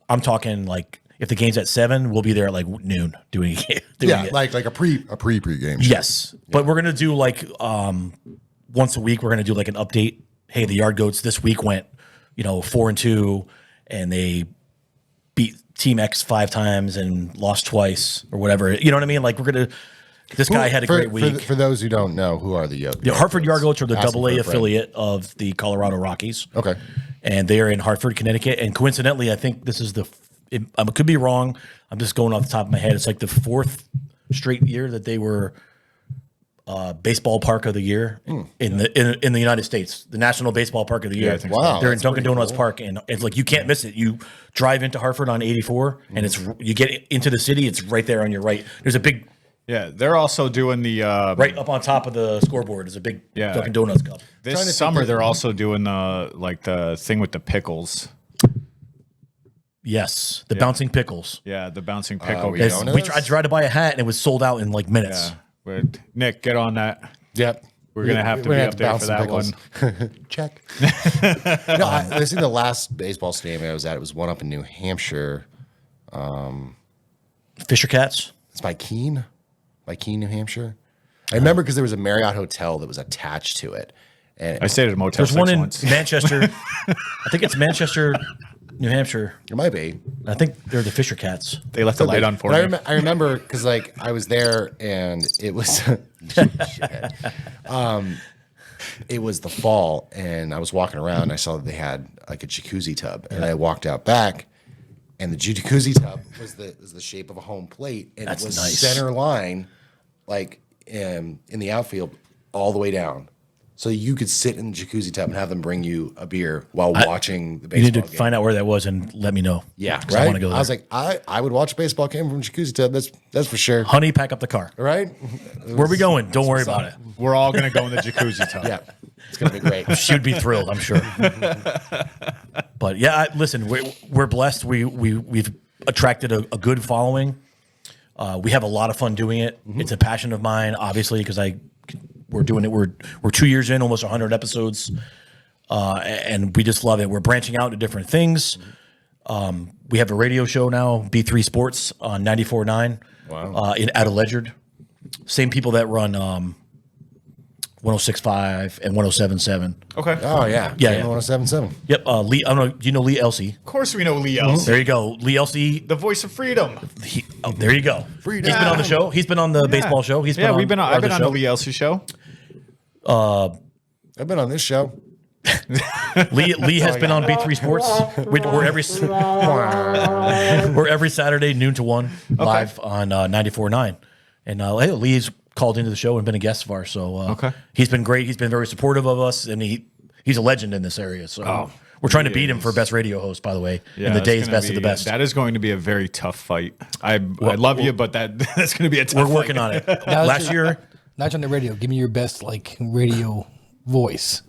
I'm talking like if the game's at 7, we'll be there at like noon doing Yeah, it. like a pregame show. Yes, but we're gonna do like once a week. We're gonna do like an update. Hey, the Yard Goats this week went 4-2, and they beat Team X 5 times and lost twice or whatever. You know what I mean? Like we're gonna. This guy had a great week. For those who don't know, who are the The Hartford Yard Goats are the Asking AA for a friend. affiliate of the Colorado Rockies. Okay. And they are in Hartford, Connecticut. And coincidentally, I think this is I could be wrong. I'm just going off the top of my head. It's like the 4th straight year that they were Baseball Park of the Year in the United States, the National Baseball Park of the Year. I think so. Wow, They're in that's Dunkin' pretty Donuts cool. Park, and it's like you can't miss it. You drive into Hartford on 84, and you get into the city. It's right there on your right. There's a big Yeah, they're also doing the right up on top of the scoreboard is a big Yeah. Dunkin' Donuts cup. Trying to this think summer. that- They're also doing the thing with the pickles. Yes, the bouncing pickles. Yeah, the bouncing pickle. we game. don't know I this? tried to buy a hat and it was sold out in like minutes. Yeah, Nick, get on that. Yep. We're gonna have to We're be gonna up there bounce for some that pickles. one. Check. No, I think the last baseball stadium I was at, it was one up in New Hampshire. Fisher Cats. It's by Keene, New Hampshire. I remember because there was a Marriott hotel that was attached to it. And I stayed at a Motel There's one 6 in once. Manchester. I think it's Manchester, New Hampshire. it might be. I think they're the Fisher Cats. They left the light on for But me. I remember because like I was there and it was shithead. It was the fall and I was walking around and I saw that they had like a jacuzzi tub and I walked out back and the jacuzzi tub was the shape of a home plate and That's it was nice. center line like in the outfield all the way down. So you could sit in the jacuzzi tub and have them bring you a beer while watching the baseball You need to game. find out where that was and let me know. Yeah, 'Cause right. I want to go there. I was like, I would watch a baseball game from a jacuzzi tub. That's for sure. Honey, pack up the car. Right? Where are we going? Don't worry about it. We're all gonna go in the jacuzzi tub. Yeah, it's gonna be great. She'd be thrilled, I'm sure. But yeah, listen, we're blessed. We've attracted a good following. We have a lot of fun doing it. It's a passion of mine, obviously, because we're doing it. We're 2 years in, almost 100 episodes, and we just love it. We're branching out to different things. We have a radio show now, B3 Sports on 94.9. Wow. Out of Ledyard. Same people that run 106.5 and 107.7. Okay. Oh yeah. Yeah, yeah. 107.7. Yep. Lee, I don't know. Do you know Lee Elsey? Of course we know Lee Elsey, There you go. Lee Elsey. the voice of freedom. There you go. Freedom. He's been on the show. He's been on the baseball show. He's been Yeah, on I've been on the the show. Lee Elsey show. I've been on this show. Lee has been on B3 Sports. We're every Saturday noon to 1 live on 94.9. And hey, Lee's called into the show and been a guest of ours. So he's been great. He's been very supportive of us, and he's a legend in this area. So we're trying to beat him for best radio host, by the way, in the that's day's gonna best of the be- best. That is going to be a very tough fight. I love you, but that's going to be a tough We're working fight. on it. Now, Last year, not on the radio. Give me your best like radio voice.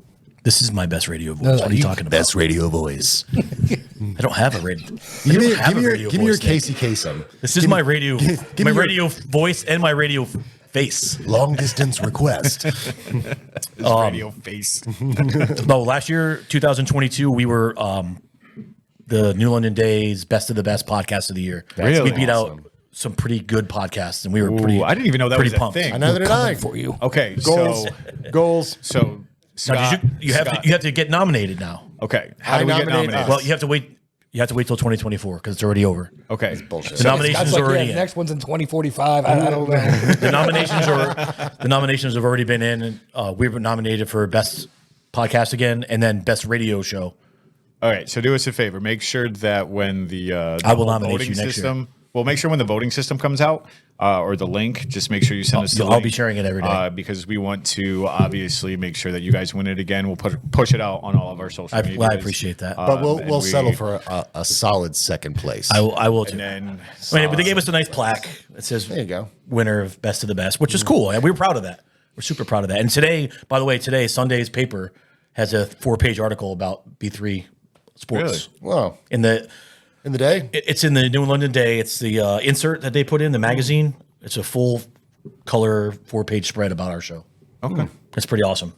this is my best radio voice. No, What are you talking about? Best radio voice. I don't have a radio. I Give me, don't have give me a your, radio give me your voice, Nick. Casey Kasem. This is my radio, give my me your- radio voice and my radio face. Long distance request. His radio face. No, last year, 2022, we were the New London Days Best of the Best podcast of the year. Really? We beat Awesome. out some pretty good podcasts, and we were pretty. I didn't even know that pretty was a pumped. thing. I know that it I. For you. Okay, Goals. Goals. so Now, Scott, you have Scott- to you have to get nominated now. Okay, how I do we get nominate nominated? us. Well, you have to wait. You have to wait till 2024 because it's already over. Okay, Bullshit. The nominations Scott's are like, already the in. next one's in 2045. I don't know. The nominations have already been in. We've been nominated for best podcast again, and then best radio show. All right, so do us a favor. Make sure that when the I will whole nominate voting you next year. system. Well, make sure when the voting system comes out or the link, just make sure you send us the I'll link. be sharing it every day. Because we want to obviously make sure that you guys win it again. We'll push it out on all of our social media. I appreciate that. But we'll and settle for a solid second place. I will too. And then I mean, they gave us a nice plaque that says There you go. winner of best of the best, which is cool. And we're proud of that. We're super proud of that. And today, by the way, Sunday's paper has a 4-page article about B3 Sports. Well, In the in the day. it's in the New London Day. It's the insert that they put in the magazine. It's a full color 4-page spread about our show. okay. It's pretty awesome.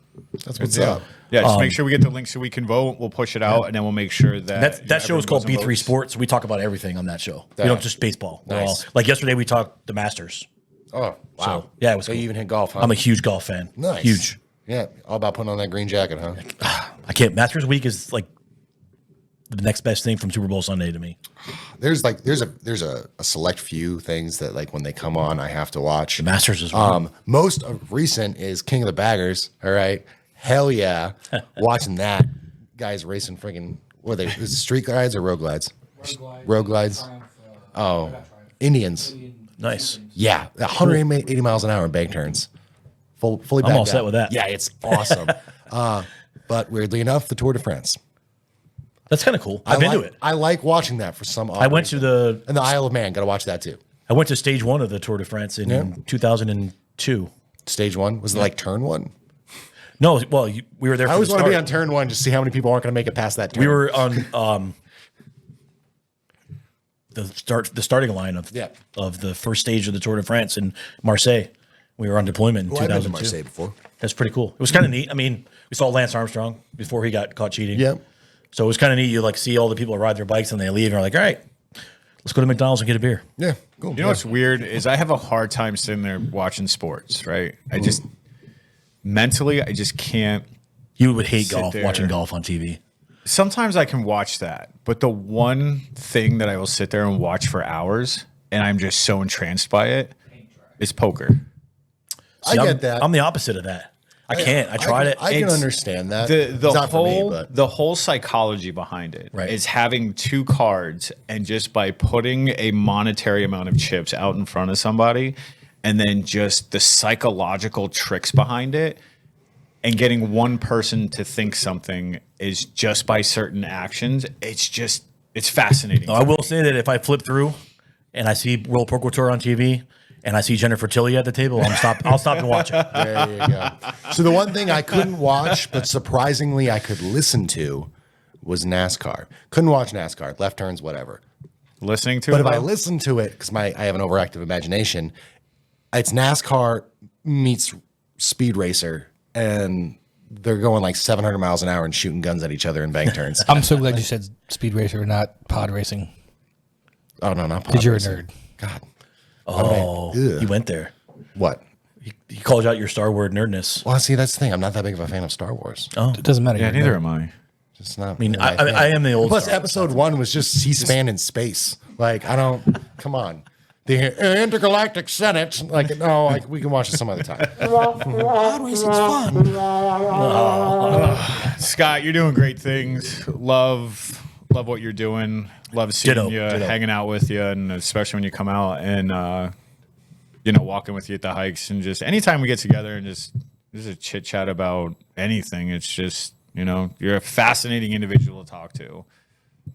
That's what's up. Yeah, just make sure we get the link so we can vote. We'll push it out, and then we'll make sure that That show is called everyone B3 votes. Sports. We talk about everything on that show. We Yeah. don't just baseball. We're Nice. all, like yesterday, we talked the Masters. Oh, wow. So, yeah, it was So cool. you even hit golf, huh? I'm a huge golf fan. Nice. Huge. Yeah, all about putting on that green jacket, huh? I can't. Masters Week is like the next best thing from Super Bowl Sunday to me. There's a select few things that like when they come on, I have to watch. The Masters is one. Most recent is King of the Baggers. All right, hell yeah, watching that guys racing freaking. What are they? Is it street glides or road glides? Road glides. Oh, Indians. Nice. Yeah, 180 miles an hour in bank turns. Fully. I'm all backed set out. with that. Yeah, it's awesome. But weirdly enough, the Tour de France. That's kind of cool. I've been to it. I like watching that for some. I went to the and the Isle of Man. Got to watch that too. stage 1 of the Tour de France in Yeah. 2002. Stage one was it like turn one? No, well, we were there. For I always the want to be start. on turn one just to see how many people aren't going to make it past that turn. We were on the starting line of Yeah. of the first stage of the Tour de France in Marseille. We were on deployment in I've been to 2002. Marseille before. That's pretty cool. It was kind of neat. I mean, we saw Lance Armstrong before he got caught cheating. Yep. So it was kind of neat. You like see all the people ride their bikes and they leave and are like, all right, let's go to McDonald's and get a beer. Yeah, cool. You know what's weird is I have a hard time sitting there watching sports. Right? I just mentally, I just can't. You would hate Sit golf, there. watching golf on TV. Sometimes I can watch that, but the one thing that I will sit there and watch for hours, and I'm just so entranced by it, is poker. I See, get that. I'm the opposite of that. I can't. I tried it. I can It's- understand that. The It's not for whole me, but the whole psychology behind it Right. is having two cards, and just by putting a monetary amount of chips out in front of somebody, and then just the psychological tricks behind it, and getting one person to think something is just by certain actions. It's fascinating. I will say that if I flip through and I see World Poker Tour on TV and I see Jennifer Tilly at the table, I'll stop and watch it. there you go. So the one thing I couldn't watch, but surprisingly I could listen to, was NASCAR. Couldn't watch NASCAR. Left turns, whatever. listening to But it. if I though? listen to it, because I have an overactive imagination, it's NASCAR meets Speed Racer, and they're going like 700 miles an hour and shooting guns at each other in bank turns. I'm so glad you said speed racer, not pod racing. Oh no, not Because you're a racing. nerd. God, Oh, Ugh. he went there. what? He calls out your Star Wars nerdness. Well, see, that's the thing. I'm not that big of a fan of Star Wars. Oh, It doesn't matter. yeah, you're a neither nerd. am I. It's not. I mean, I am the old. Plus, Star Wars. episode 1 was just C-SPAN in space. Like, I don't. Come on. The intergalactic Senate. Like, no, like, we can watch it some other time. Pod racing's fun. Scott, you're doing great things. Love what you're doing. Love seeing Ditto, you, ditto. hanging out with you, and especially when you come out and walking with you at the hikes, and just anytime we get together and just a chit chat about anything. It's just you're a fascinating individual to talk to.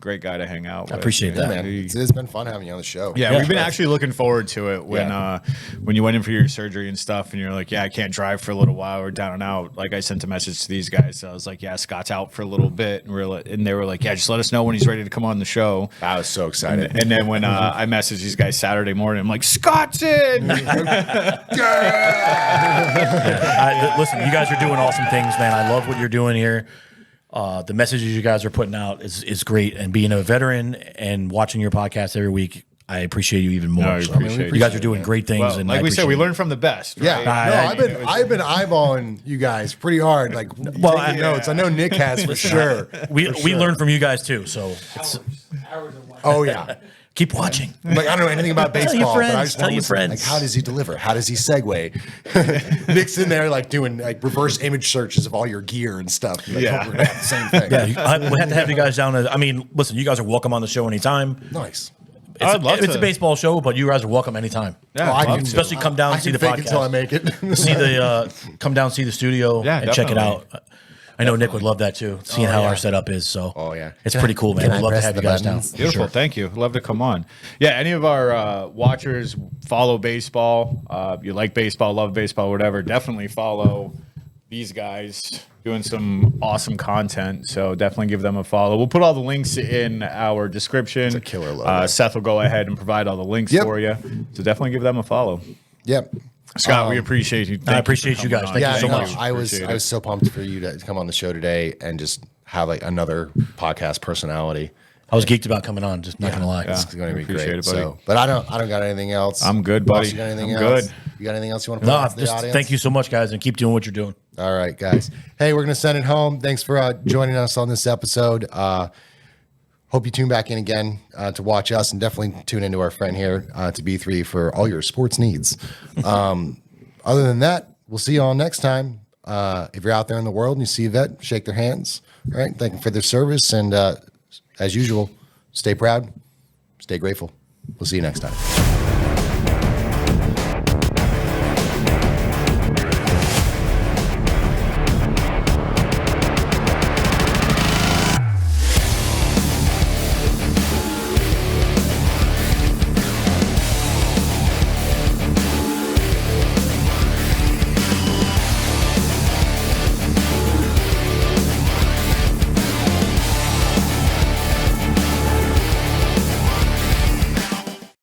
Great guy to hang out with. I appreciate Yeah, that. man. It's been fun having you on the show. Yeah, Yeah. we've been actually looking forward to it when Yeah. when you went in for your surgery and stuff, and you're like, yeah, I can't drive for a little while. We're down and out. Like I sent a message to these guys. So I was like, yeah, Scott's out for a little bit, and they were like, yeah, just let us know when he's ready to come on the show. I was so excited. And then when I messaged these guys Saturday morning, I'm like, Scott's in. Listen, you guys are doing awesome things, man. I love what you're doing here. The messages you guys are putting out is great. And being a veteran and watching your podcast every week, I appreciate you even more. No, we So, appreciate you guys are doing great things. Well, and like I we said, we appreciate learn from the best. Right? Yeah, no, I've been eyeballing you guys pretty hard. Like, taking notes. I know Nick has for sure. we learn from you guys too. So it's, Oh yeah. keep watching. Like, I don't know anything about Tell your baseball, but I friends, just tell want to your listen. friends. Like, how does he deliver? How does he segue? Nick's in there like doing like reverse image searches of all your gear and stuff. Like, Yeah. oh, we're gonna have the same thing. Yeah, we have to have you guys down. I mean, listen, you guys are welcome on the show anytime. Nice. I'd love It's to. a baseball show, but you guys are welcome anytime. Yeah, I I'd can love to. Especially come down I and see can the fake podcast. until I make it. See the come down, see the studio, Yeah, and check it definitely. out. I know Nick would love that too, seeing how our setup is. So, Oh, yeah. it's pretty cool, man. Can I We'd love to press have the you guys buttons? down. Beautiful. Sure. Thank you. Love to come on. Yeah, any of our watchers follow baseball. You like baseball, love baseball, whatever. Definitely follow these guys doing some awesome content. So definitely give them a follow. We'll put all the links in our description. It's a killer logo. Seth will go ahead and provide all the links Yep. for you. So definitely give them a follow. Yep. Scott, we appreciate you. Thank you for appreciate you coming guys. on. Thank Yeah, you so no, much. I was Appreciate it. so pumped for you to come on the show today and just have like another podcast personality. I was geeked about coming on. Just not gonna lie. It's going to be Appreciate great. it, buddy. So, but I don't got anything else. I'm good, Ross, buddy. You got anything I'm else? good. You got anything else you want to put No, out to the just audience? thank you so much, guys, and keep doing what you're doing. All right, guys. Hey, we're going to send it home. Thanks for joining us on this episode. Hope you tune back in again to watch us, and definitely tune into our friend here to B3 for all your sports needs. Other than that, we'll see you all next time. If you're out there in the world and you see a vet, shake their hands. All right, thank them for their service, and as usual, stay proud, stay grateful. We'll see you next time.